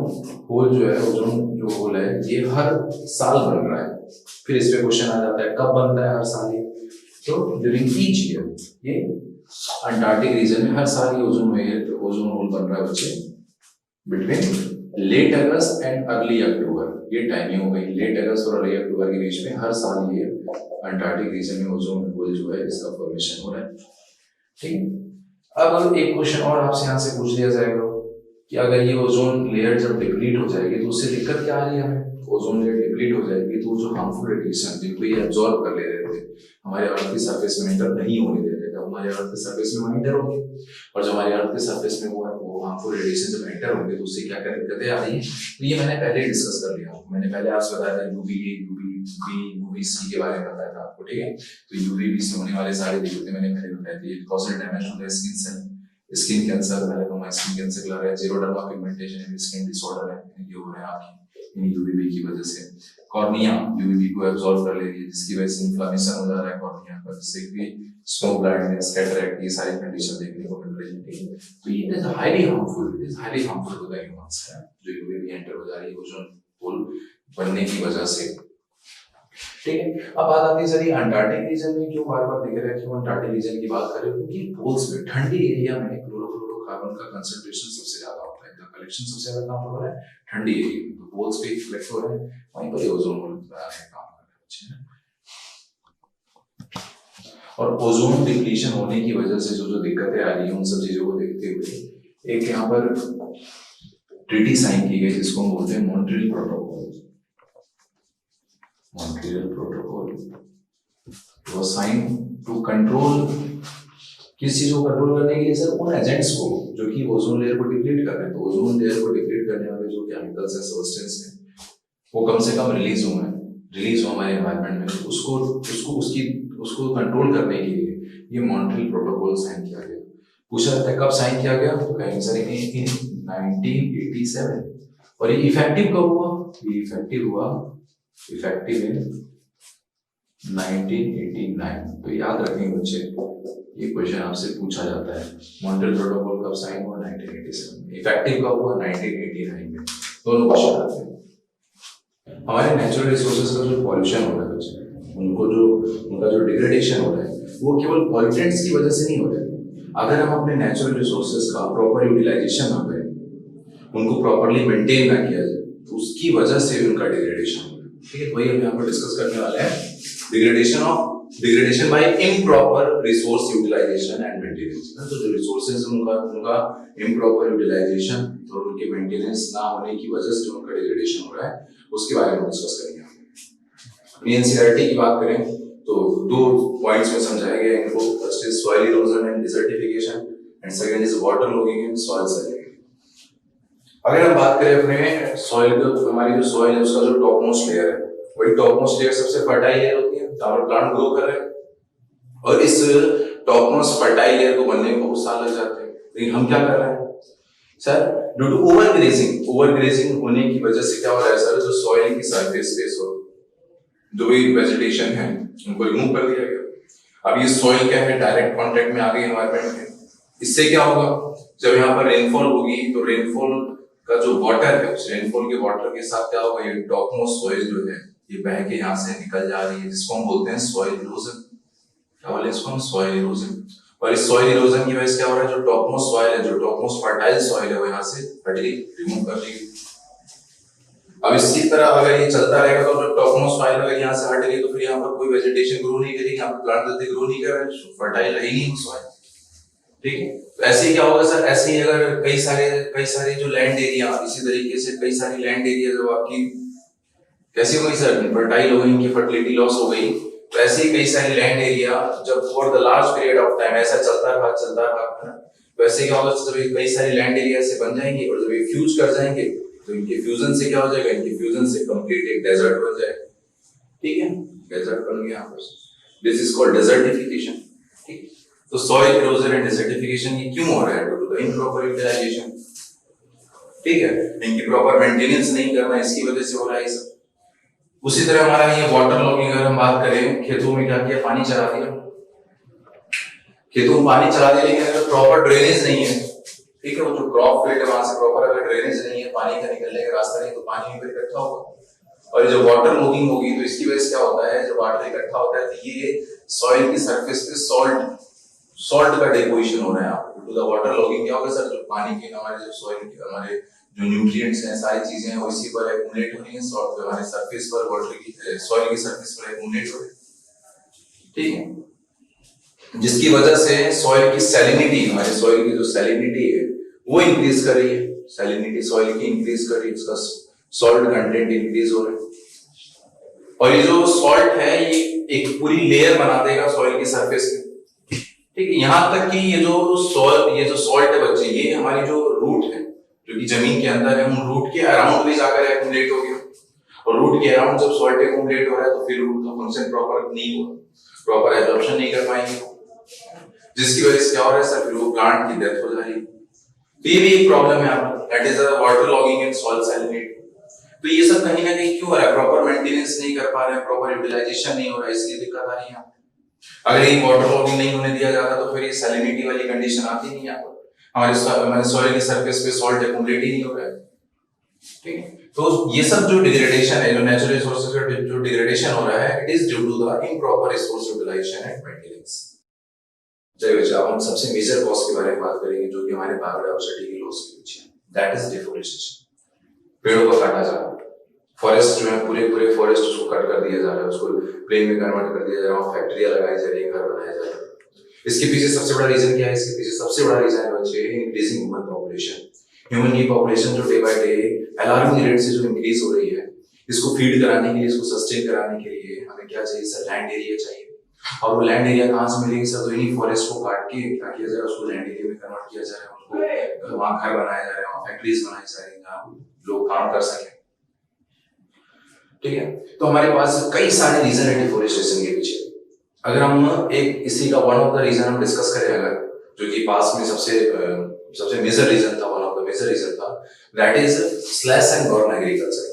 होल जो है, ओजोन जो होल है ये हर साल बन रहा है। फिर इस पे क्वेश्चन आ जाता है कब बनता है हर साल ये? तो ड्यूरिंग ईच ईयर ये अंटार्कटिक रीजन में हर साल ये ओजोन होल बन रहा है बच्चे, between late August and early October. ये टाइमिंग हो गई, लेट अगस्त और अर्ली अक्टूबर के बीच में हर साल ये अंटार्कटिक रीजन में ओजोन होल जो है इसका फॉर्मेशन हो रहा है। ठीक, अब एक क्वेश्चन और आपसे यहाँ से पूछ लिया जाएगा कि अगर ये ओजोन लेयर जब डिप्लीट हो जाएगी तो उससे दिक्कत क्या आ रही है हमें? ओजोन लेयर डिप्लीट हो जाएगी तो जो हार्मफुल रेडिएशन जिनको ये एब्जॉर्ब कर ले रहे थे, हमारे अर्थ की सरफेस में एंटर नहीं होने दे रहे थे, हमारे अर्थ की सरफेस में एंटर होंगे, और जब हमारे अर्थ की सरफेस में वो हार्मफुल रेडिएशन जब एंटर होंगे तो उससे क्या क्या दिक्कतें आ रही है? तो ये मैंने पहले डिस्कस कर लिया, मैंने पहले आपसे बताया था यूवीए, यूवीबी, यूवीसी के बारे में बताया था आपको। ठीक है, तो यूवीबी से होने वाले सारे दिक्कतें मैंने पहले बताई थी। कॉजल डैमेज होता है skin cell, skin cancer, melanoma, skin cancer colour है, जेरोडर्मा पिगमेंटेशन है, स्किन डिसऑर्डर है, ये हो रहा है आपकी इन यूवीबी की वजह से। कॉर्निया यूवीबी को एब्जॉर्ब कर ले रही है जिसकी वजह से इन्फ्लेमेशन हो जा रहा है कॉर्निया पर, जिससे कि स्नो ब्लाइंडनेस, कैटरैक्ट, ये सारी कंडीशन देखने को मिल रही है। तो ये is highly harmful to the humans है, जो यूवीबी एंटर हो जा रही है ओजोन होल बनने की वजह से। ठीक है, अब बात आती है सर अंटार्कटिक रीजन में क्यों बार बार दिख रहा है, क्यों अंटार्कटिक रीजन की बात कर रहे हो? क्योंकि पोल्स में ठंडी एरिया में क्लोरोफ्लोरोकार्बन का कंसंट्रेशन सबसे ज्यादा होता है, इनका कलेक्शन सबसे ज्यादा कहां हो रहा है? ठंडी एरिया में। तो पोल्स पे कलेक्ट हो रहा है, वहीं पर ओजोन होल काम कर रहा है। और ओजोन डिप्लीशन होने की वजह से जो दिक्कतें आ रही है उन सब चीजों को देखते हुए एक यहाँ पर ट्रीटी साइन की गई जिसको हम बोलते हैं मॉन्ट्रियल प्रोटोकॉल वो साइन टू कंट्रोल, किस चीज को कंट्रोल करने के लिए सर? उन एजेंट्स को जो कि ओजोन लेयर को डिप्लीट कर रहे हैं। तो ओजोन लेयर को डिप्लीट करने वाले जो केमिकल्स हैं, सब्सटेंस हैं, वो कम से कम रिलीज हो हमारे एनवायरनमेंट में, उसको कंट्रोल करने के लिए ये मॉन्ट्रियल प्रोटोकॉल साइन किया गया। पूछा जाता है कब साइन किया गया? तो कहेंगे सर इन 1987। और ये इफेक्टिव कब हुआ? ये इफेक्टिव इन 1989। तो याद रखेंगे बच्चे, ये क्वेश्चन आपसे पूछा जाता है मॉन्ट्रियल प्रोटोकॉल कब साइन हुआ? 1987 में। इफेक्टिव कब हुआ? 1989 में। दोनों क्वेश्चन आते हैं। हमारे नेचुरल रिसोर्सेज का जो पॉल्यूशन हो रहा है बच्चे, उनका जो डिग्रेडेशन हो रहा है वो केवल पॉल्यूटेंट्स की वजह से नहीं हो रहा है। अगर हम अपने नेचुरल रिसोर्सेज का प्रॉपर यूटिलाइजेशन ना करें, उनको प्रॉपरली मेंटेन ना किया जाए, तो उसकी वजह से उनका डिग्रेडेशन हो रहा है। ठीक है, वही हम यहाँ पर डिस्कस करने वाले हैं, degradation by improper resource utilisation and maintenance. तो जो रिसोर्सेज उनका इम्प्रॉपर यूटिलाइजेशन और उनके मेंटेनेंस ना होने की वजह से जो उनका डिग्रेडेशन हो रहा है उसके बारे में डिस्कस करेंगे। एनसीईआरटी की बात करें तो 2 पॉइंट्स में समझाया गया है इनको। First is soil erosion and desertification and second is waterlogging and soil salinity. अगर हम बात करें अपने सॉइल की, तो हमारी जो सॉइल है उसका जो टॉप मोस्ट लेयर है, वही टॉप मोस्ट लेयर सबसे फर्टाइल लेयर होती है जहां पर प्लांट ग्रो कर रहे हैं, और इस टॉप मोस्ट फर्टाइल लेयर को बनने में बहुत साल लग जाते हैं। लेकिन हम क्या कर रहे हैं सर? ड्यू टू ओवरग्रेजिंग होने की वजह से क्या हो रहा है सर? जो सॉइल की सरफेस पे जो भी वेजिटेशन है उनको रिमूव कर दिया गया। अब ये सॉइल क्या है? डायरेक्ट कांटेक्ट में आ गई एनवायरनमेंट में। इससे क्या होगा? जब यहाँ पर रेनफॉल होगी तो रेनफॉल का जो वाटर है उस रेनफॉल के वाटर के साथ क्या होगा? ये टॉप मोस्ट सॉइल जो है ये बह के यहाँ से निकल जा रही है, जिसको हम बोलते हैं सॉइल इरोजन। क्या बोले इसको हम? Soil erosion. और इस सॉइल इरोजन की वजह से क्या हो रहा है? जो टॉप मोस्ट सॉइल है, जो टॉप मोस्ट फर्टाइल सॉइल है, वो यहाँ से हटके रिमूव कर दी गई। अब इसी तरह अगर ये चलता रहेगा तो जो टॉप मोस्ट सॉइल अगर यहाँ से हट गई तो फिर यहाँ पर कोई वेजिटेशन ग्रो नहीं करेगी, यहाँ पर प्लांट जल्दी ग्रो नहीं कर रहे, फर्टाइल रहेगी नहीं सॉइल। ठीक है, तो ऐसे ही क्या होगा सर? ऐसे ही अगर कई सारे जो लैंड एरिया, इसी तरीके से कई सारी लैंड एरिया जब आपकी कैसी हो गई सर? फर्टाइल हो गई, इनकी फर्टिलिटी लॉस हो गई, तो ऐसे ही कई सारी लैंड एरिया जब for the large period of time ऐसा चलता रहा, वैसे क्या होगा? जब कई सारी लैंड एरिया से बन जाएंगे और जब ये फ्यूज कर जाएंगे तो इनके फ्यूजन से क्या हो जाएगा, इनके फ्यूजन से कंप्लीट एक डेजर्ट बन जाएगा। ठीक है, डेजर्ट बन गया यहाँ पर। This is called desertification. ठीक, तो सॉइल इरोजन एंड डेजर्टिफिकेशन ये क्यों हो रहा है? Due to the improper utilisation. ठीक है, इनकी प्रॉपर मेंटेनेंस नहीं करना, इसकी वजह से हो रहा है ये सब। उसी तरह हमारा ये वाटर लॉगिंग, अगर हम बात करें, खेतों में क्या किया, पानी चला दिया, खेतों में पानी चला दिया, लेकिन अगर प्रॉपर ड्रेनेज नहीं है, ठीक है, वो जो क्रॉप फील्ड है वहां से प्रॉपर अगर ड्रेनेज नहीं है, पानी का निकलने का रास्ता नहीं, तो पानी ऊपर इकट्ठा होगा। और जो वाटर लॉगिंग होगी तो इसकी वजह से क्या होता है, जब वाटर इकट्ठा होता है तो ये सॉइल की सरफेस पे सॉल्ट का डिपोजिशन हो रहा है। यहाँ टू द वाटर लॉगिंग क्या होगा सर, जो पानी के हमारे जो सॉइल के हमारे जो न्यूट्रिएंट्स हैं, सारी चीजें हैं, वो इसी पर एक्युमुलेट हो रही हैं, सॉल्ट हमारे सरफेस पर, वाटर की सॉइल की सरफेस पर एक्युमुलेट हो रही है। ठीक है, जिसकी वजह से सॉइल की सैलिनिटी, हमारे सॉइल की जो सैलिनिटी है वो इंक्रीज कर रही है, सैलिनिटी सॉइल की इंक्रीज कर रही है, उसका सॉल्ट कंटेंट इंक्रीज हो रहा है। और ये जो सॉल्ट है ये एक पूरी लेयर बना देगा सॉइल की सरफेस पे। ठीक है, यहाँ तक कि ये जो सॉल्ट है बच्चे, ये हमारी जो रूट है जो कि जमीन के अंदर है, उन रूट के अराउंड भी जाकर एक्युमुलेट हो गया। और रूट के अराउंड जब सॉल्ट एक्युमुलेट हो रहा है तो फिर रूट का फंक्शन प्रॉपर नहीं हुआ, प्रॉपर एब्जॉर्प्शन नहीं कर पाएंगे, जिसकी वजह से क्या हो रहा है सर, फिर वो प्लांट की डेथ हो जा रही है। तो ये भी एक प्रॉब्लम है आपका, that is the water logging and soil salinity. तो ये सब कहीं ना कहीं क्यों हो रहा है, प्रॉपर मेंटेनेंस नहीं कर पा रहे हैं, प्रॉपर यूटिलाइजेशन नहीं हो रहा है, इसलिए दिक्कत आ रही है। अगर ये वाटर लॉगिंग नहीं होने दिया जाता तो फिर ये सैलिनिटी वाली कंडीशन आती नहीं यहाँ पर, हमारे सॉइल की सरफेस पे सॉल्ट एक्युमुलेट ही नहीं हो रहा है। ठीक है, तो ये सब जो डिग्रेडेशन है, जो नेचुरल रिसोर्सेज का जो डिग्रेडेशन हो रहा है, it is due to the improper resource utilisation and maintenance. चलिए बच्चा, हम सबसे मेजर कॉज के बारे में बात करेंगे जो कि हमारे बायोडायवर्सिटी की लॉस के पीछे है, दैट इज डिफोरेस्टेशन। पेड़ों को काटा जा रहा है, फॉरेस्ट जो है पूरे फॉरेस्ट उसको कट कर दिया जा रहा है, उसको प्लेन में कन्वर्ट कर दिया जा रहा है, फैक्ट्रियां लगाई जा रही है, घर बनाया जा रहा है। इसके पीछे सबसे बड़ा रीजन क्या है? इसके पीछे सबसे बड़ा रीजन है बच्चे, इंक्रीजिंग ह्यूमन पॉपुलेशन। ह्यूमन की पॉपुलेशन जो day by day alarming rate से जो इंक्रीज हो रही है, इसको फीड कराने के लिए, इसको सस्टेन कराने के लिए हमें क्या चाहिए सर? लैंड एरिया चाहिए। और वो लैंड एरिया कहाँ से मिलेगी सर? तो इन्हीं फॉरेस्ट को काट के क्या किया जाए, उसको लैंड एरिया में कन्वर्ट किया जा रहा है, उसको वहाँ घर बनाया जा रहा है, वहाँ फैक्ट्रीज बनाई जा रही है जहाँ लोग काम कर सकें। ठीक है, तो हमारे पास कई सारे रीजन है डिफोरेस्टेशन के पीछे। अगर हम एक इसी का वन ऑफ द रीजन हम डिस्कस करें, अगर जो कि पास में सबसे मेजर रीजन था, one of the major reason था, that is slash and burn agriculture.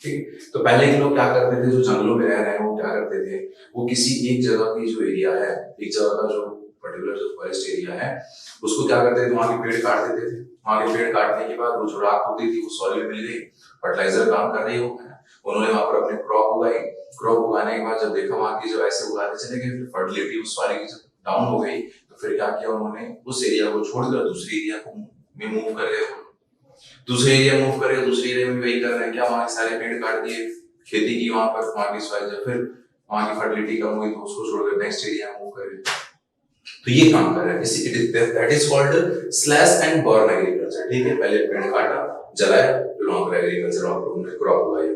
ठीक, तो पहले के लोग क्या करते थे, जो जंगलों में रह रहे हैं वो क्या करते थे, वो किसी एक जगह की जो एरिया है, एक जगह का जो पर्टिकुलर जो फॉरेस्ट एरिया है, उसको क्या करते थे, वहां के पेड़ काट देते थे। वहां के पेड़ काटने के बाद वो जो राख होती थी वो सॉइल में मिल गई, फर्टिलाइजर काम कर रही हो, उन्होंने वहां पर अपने क्रॉप उगाई। क्रॉप उगाने के बाद जब देखा वहां की जो ऐसे उगाते चले गए, फिर फर्टिलिटी उस वाले की जब डाउन हो गई, तो फिर क्या किया उन्होंने, उस एरिया को छोड़कर दूसरे एरिया को में मूव कर गए, दूसरे एरिया मूव कर गए, दूसरे एरिया में वही कर रहे हैं क्या, वहां के सारे पेड़ काट दिए, खेती की वहां पर, वहां की सॉइल जब फिर वहां की फर्टिलिटी कम हुई तो उसको छोड़कर नेक्स्ट एरिया मूव कर गए। तो ये काम कर रहा है, that is called slash and burn agriculture. ठीक है, पहले पेड़ काटा, जलाया, फिर वहां पर एग्रीकल्चर और क्रॉप उगाई।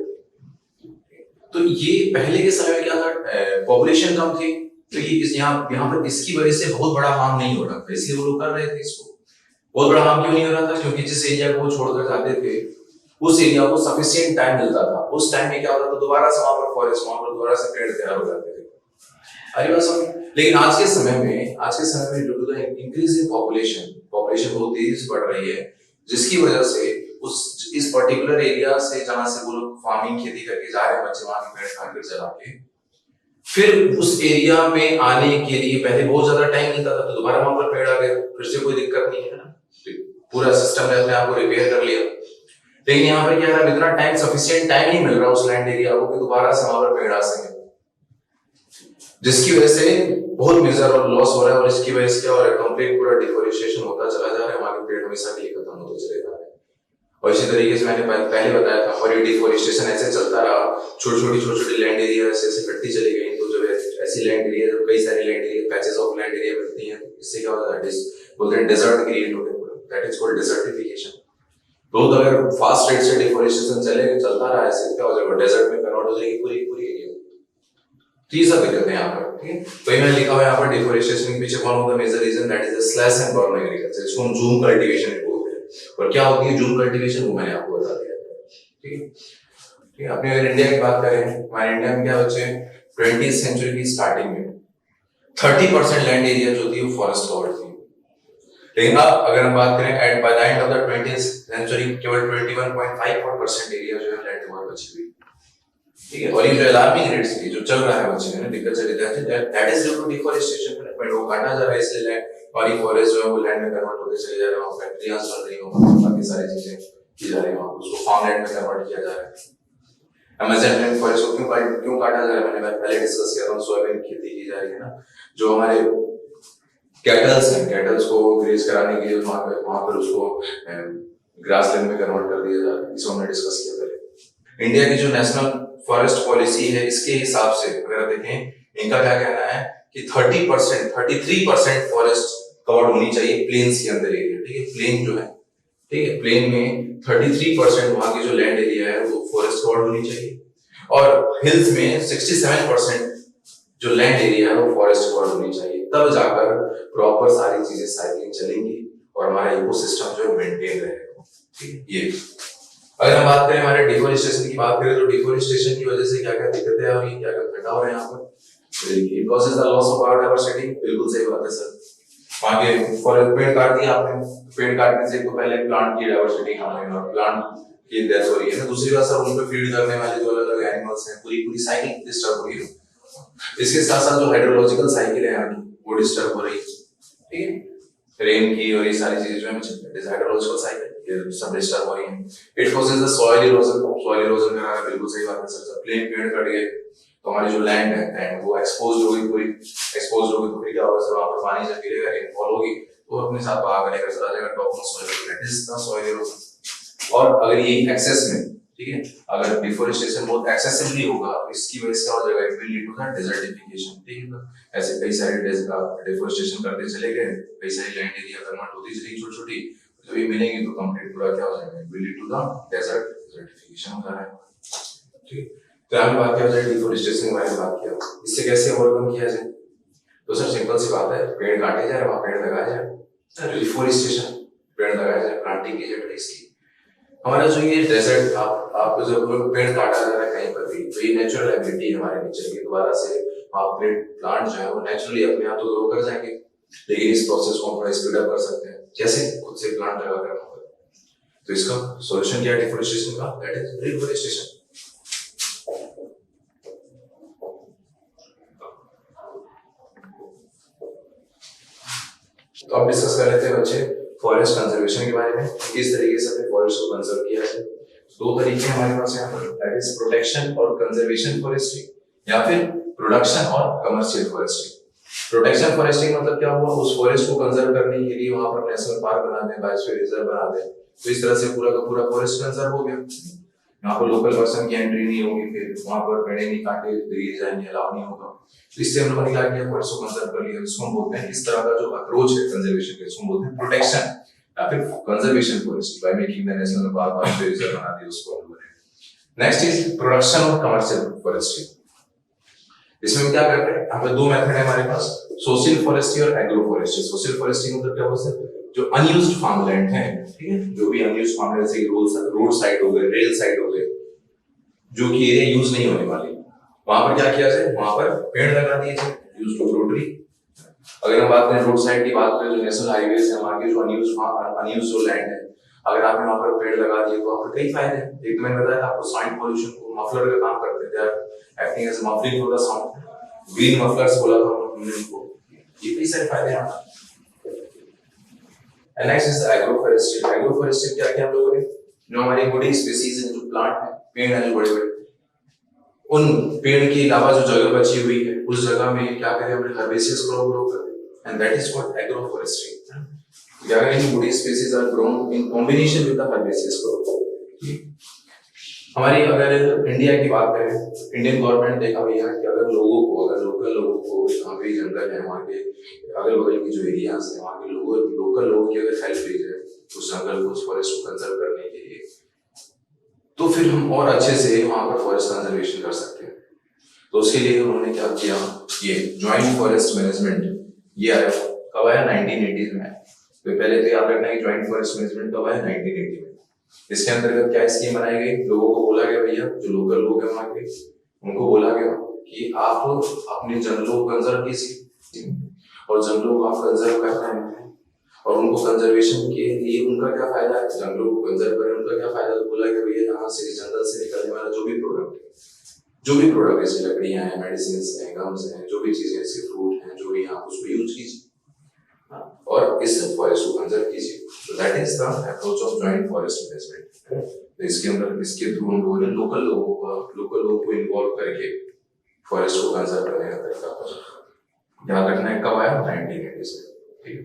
तो ये पहले के समय में क्या था, पॉपुलेशन कम थी, तो ये यहाँ पर इसकी वजह से बहुत बड़ा हार्म नहीं हो रहा था, इसलिए वो लोग कर रहे थे इसको। बहुत बड़ा हार्म क्यों नहीं हो रहा था? क्योंकि जिस एरिया को वो छोड़कर जाते थे उस एरिया को सफिशिएंट टाइम मिलता था। उस टाइम में क्या होता था, दोबारा से वहां पर फॉरेस्ट, वहां पर दोबारा से पेड़ तैयार हो जाते थे। अरे बात समझ। लेकिन आज के समय में due to the increase in population बहुत तेजी से बढ़ रही है, जिसकी वजह से इस पर्टिकुलर एरिया से जहां से वो लोग फार्मिंग खेती करके जा रहे हैं बच्चे, वहां के पेड़ काट कर जला के, फिर उस एरिया में आने के लिए पहले बहुत ज्यादा टाइम मिलता था, तो दोबारा वहां पर पेड़ आ गए, फिर से कोई दिक्कत नहीं है ना, पूरा सिस्टम ने अपने आप को रिपेयर कर लिया। लेकिन यहाँ पर क्या है, इतना टाइम, सफिशिएंट टाइम नहीं मिल रहा उस लैंड एरिया को कि दोबारा से वहां पर पेड़ आ सके, जिसकी वजह से बहुत मेजर और लॉस हो रहा है। और इसकी वजह से क्या हो रहा है, कंप्लीट पूरा डिफोरेस्टेशन होता चला जा रहा है, वहां के पेड़ हमेशा के लिए खत्म होते चले जा रहे हैं। और इसी तरीके से मैंने पहले बताया था, और ये डिफोरेस्टेशन ऐसे चलता रहा, छोटी लैंड एरिया ऐसे कटती चली गई, तो जब ऐसी लैंड एरिया, जब कई सारे land area, patches of land area मिलती हैं, इससे क्या होता है, बोलते हैं डेजर्ट क्रिएट हो गया, दैट इज कॉल्ड डेजर्टिफिकेशन। तो अगर फास्ट रेट से डिफोरेस्टेशन चलता रहा ऐसे, क्या हो जाएगा, डेजर्ट में कन्वर्ट हो जाएगी पूरी एरिया। तो ये सब दिक्कत है यहाँ पर। ठीक है, तो ये मैंने लिखा हुआ है यहाँ पर, डिफोरेस्टेशन के पीछे one of the major reason that is the slash and burn agriculture, इसको हम जूम कल्टीवेशन बोलते हैं। और क्या होती है जूम कल्टीवेशन, वो मैंने आपको बता दिया। ठीक है, ठीक है। अपने अगर इंडिया की बात करें, हमारे इंडिया में क्या बच्चे 20वीं सेंचुरी की स्टार्टिंग में 30% लैंड एरिया जो थी वो फॉरेस्ट कवर्ड थी। लेकिन अब अगर हम बात करें at by the end of the 20th century केवल 21.54% एरिया जो है लैंड कवर बची हुई। ठीक है, और ये जो अलार्मिंग रेट्स की जो चल रहा है बच्चे ने दिक्कत चली जाती है, that is due to deforestation. पेड़ को काटा जा रहा है इसलिए लैंड और ये फॉरेस्ट जो है वो लैंड में कन्वर्ट होते चले जा रहे हैं, वहां फैक्ट्रियां चल रही हैं, बाकी सारी चीजें की जा रही हैं, वहां उसको फार्म लैंड में कन्वर्ट किया जा रहा है। अमेज़न रेन फॉरेस्ट को क्यों काटा जा रहा है, मैंने पहले डिस्कस किया था, सोयाबीन की खेती की जा रही है ना, जो हमारे कैटल्स हैं, कैटल्स को ग्रेज कराने के लिए वहां पर उसको ग्रासलैंड में कन्वर्ट कर दिया जा रहा है, इसे हमने डिस्कस किया पहले। इंडिया की जो नेशनल फॉरेस्ट पॉलिसी है इसके हिसाब से अगर देखें, इनका क्या कहना है कि 33% फॉरेस्ट कवर्ड होनी चाहिए प्लेन्स के अंदर एरिया। ठीक है, प्लेन जो है, ठीक है, प्लेन में 33% वहां की जो लैंड एरिया है वो फॉरेस्ट कवर्ड होनी चाहिए, और हिल्स में 67% जो लैंड एरिया है वो फॉरेस्ट कवर्ड होनी चाहिए। तब जाकर प्रॉपर सारी चीजें साइकिलिंग चलेंगी और हमारा इकोसिस्टम जो है मेंटेन रहेगा। ठीक है, ये अगर हम बात करें हमारे डिफोरेस्टेशन की बात करें तो डिफोरेस्टेशन की वजह से क्या क्या दिक्कतें आ रही हैं, क्या क्या घटना हो रहे हैं यहाँ पर। It causes the loss of biodiversity, बिल्कुल सही बात है सर। वहां के फॉरेस्ट पेड़ काट दिया आपने, पेड़ काटने से तो पहले प्लांट की डाइवर्सिटी कम हुई और प्लांट की डेथ हो रही है ना, दूसरी बात सर उन पे फीड करने वाले जो अलग अलग एनिमल्स हैं पूरी साइकिल डिस्टर्ब हो रही है। इसके साथ साथ जो हाइड्रोलॉजिकल साइकिल है यहाँ की वो डिस्टर्ब हो रही है। ठीक है, रेन की और ये सारी चीजें जो है हाइड्रोलॉजिकल साइकिल ये सब डिस्टर्ब हो रही है। It causes the soil erosion करा है, बिल्कुल सही बात है सर। प्लेन पेड़ कट गए तो हमारी जो लैंड है एंड वो एक्सपोज्ड होगी, पूरी एक्सपोज्ड होगी तो फिर क्या होगा सर, वहां पर पानी जब गिरेगा, रेनफॉल होगी तो अपने साथ भाग लेकर चला जाएगा top most soil, that is the soil erosion. और अगर ये एक्सेस में, ठीक है, अगर डिफोरेस्टेशन बहुत एक्सेसिवली होगा तो इसकी वजह से क्या हो जाएगा, it will lead to the desertification. ठीक है, तो ऐसे कई सारे डिफोरेस्टेशन करते चले गए, कई सारी लैंड एरिया कन्वर्ट होती चली छोटी छोटी, तो ये मिलेंगी तो कंप्लीट पूरा क्या हो जाएगा, will lead to the desertification हो जा रहा है। ठीक, तो हमने बात किया जाए डिफोरेस्टेशन के बारे में बात किया, इससे कैसे ओवरकम किया जाए। तो सर सिंपल सी बात है, पेड़ काटे जाए वहां पेड़ लगाया जाए, डिफोरेस्टेशन पेड़ लगाया जाए, प्लांटिंग की जाए ट्रीज की। हमारा जो ये डेजर्ट आप जब पेड़ काटा जा रहा है कहीं पर भी, तो ये नेचुरल एबिलिटी है हमारे नेचर की, दोबारा से आप प्लांट जो है वो नेचुरली अपने आप तो ग्रो कर जाएंगे, लेकिन इस प्रोसेस को हम थोड़ा स्पीड अप कर सकते हैं, जैसे खुद से प्लांट लगा कर। तो इसका सॉल्यूशन क्या है डिफोरेस्टेशन का, दैट इज रिफोरेस्टेशन। तो अब डिस्कस कर लेते हैं बच्चे फॉरेस्ट कंजर्वेशन के बारे में, किस तरीके से अपने फॉरेस्ट को कंजर्व किया जाए। दो तरीके हमारे पास यहाँ पर, दैट इज प्रोटेक्शन और कंजर्वेशन फॉरेस्ट्री, या फिर प्रोडक्शन और कमर्शियल फॉरेस्ट्री। प्रोटेक्शन फॉरेस्ट्री मतलब क्या हुआ, उस फॉरेस्ट को कंजर्व करने के लिए वहां पर नेशनल पार्क बना दें, बायोस्फीयर रिजर्व बना दें, तो इस तरह से पूरा का पूरा फॉरेस्ट कंजर्व हो गया। यहाँ पर लोकल पर्सन की एंट्री नहीं होगी, फिर वहां पर पेड़े नहीं काटे दिए जाएंगे, अलाउ नहीं होगा। तो इससे हम लोगों ने क्या किया, फॉरेस्ट को कंजर्व कर लिया। इसको हम बोलते हैं, इस तरह का जो अप्रोच है कंजर्वेशन का, इसको बोलते हैं प्रोटेक्शन या फिर conservation forestry, by making the national park biosphere reserve बना दिया उसको हम लोगों ने। नेक्स्ट इज प्रोडक्शन और कमर्शियल फॉरेस्ट्री। इसमें क्या करते हैं, यहाँ पे दो मेथड है हमारे पास, सोशल फॉरेस्ट्री और एग्रो फॉरेस्ट्री। सोशल फॉरेस्ट्री मतलब क्या होता है, जो अनयूज्ड फार्मलैंड है, ठीक है, जो भी अनयूज्ड फार्मलैंड जैसे रोड साइड हो गए, रेल साइड हो गए, जो कि एरिया यूज नहीं होने वाली, वहां पर क्या किया जाए, वहां पर पेड़ लगा दिए जाए, यूज टू ग्रो ट्री। अगर हम बात करें रोड साइड की बात करें, जो नेशनल हाईवेज है वहां के जो अनयूज्ड जो लैंड है, अगर आपने वहां पर पेड़ लगा दिए तो आपको कई फायदे हैं। एक मैंने बताया आपको साउंड पोल्यूशन को मफलर का काम करते हैं, acting as muffling for the sound, green mufflers बोला था हमने उनको, ये कई सारे फायदे हैं। And next is agroforestry. Agroforestry क्या क्या हम लोगों ने, जो हमारी वुडी स्पीसीज हैं, जो प्लांट है, पेड़ हैं जो बड़े बड़े, उन पेड़ के अलावा जो जगह बची हुई है उस जगह में क्या करें, हमने हर्बेसियस क्रॉप ग्रो कर दें, and that is what agroforestry. क्या करें, woody species are grown in combination with the herbaceous crop. हमारी अगर इंडिया की बात करें, इंडियन गवर्नमेंट देखा भैया कि अगर लोगों को, अगर लोकल लोगों को, जहाँ पे जंगल है वहाँ के अगल बगल की जो एरियाज है वहाँ के लोकल लोगों की अगर हेल्प ली जाए उस जंगल को, उस फॉरेस्ट को कंजर्व करने के लिए, तो फिर हम और अच्छे से वहाँ पर फॉरेस्ट कंजर्वेशन कर सकते हैं। तो उसके लिए उन्होंने क्या किया, ये ज्वाइंट फॉरेस्ट मैनेजमेंट, ये आया कब आया, 1980s में। तो पहले तो याद रखना है ज्वाइंट फॉरेस्ट मैनेजमेंट कब आया, 1980 में। इसके अंतर्गत क्या स्कीम बनाई गई, लोगों को बोला गया भैया जो लोकल लोग हैं वहाँ के, उनको बोला गया कि आप अपने जंगलों को कंजर्व कीजिए, और जंगलों को आप कंजर्व कर रहे हैं और उनको कंजर्वेशन के लिए उनका क्या फायदा है, जंगलों को कंजर्व करें उनका क्या फायदा, तो बोला गया भैया यहाँ से जंगल से निकलने वाला जो भी प्रोडक्ट है, जैसे लकड़ियां हैं, मेडिसिन हैं, गम्स हैं, जो भी चीजें ऐसे फ्रूट हैं, जो भी आप उसको यूज कीजिए और इससे फॉरेस्ट को कंजर्व कीजिए। तो that is the approach of joint forest management. तो इसके अंदर इसके थ्रू हम लोगों ने लोकल लोगों को इन्वॉल्व करके फॉरेस्ट को कंजर्व करने का तरीका याद रखना है। कब आया? 1980 से। ठीक है।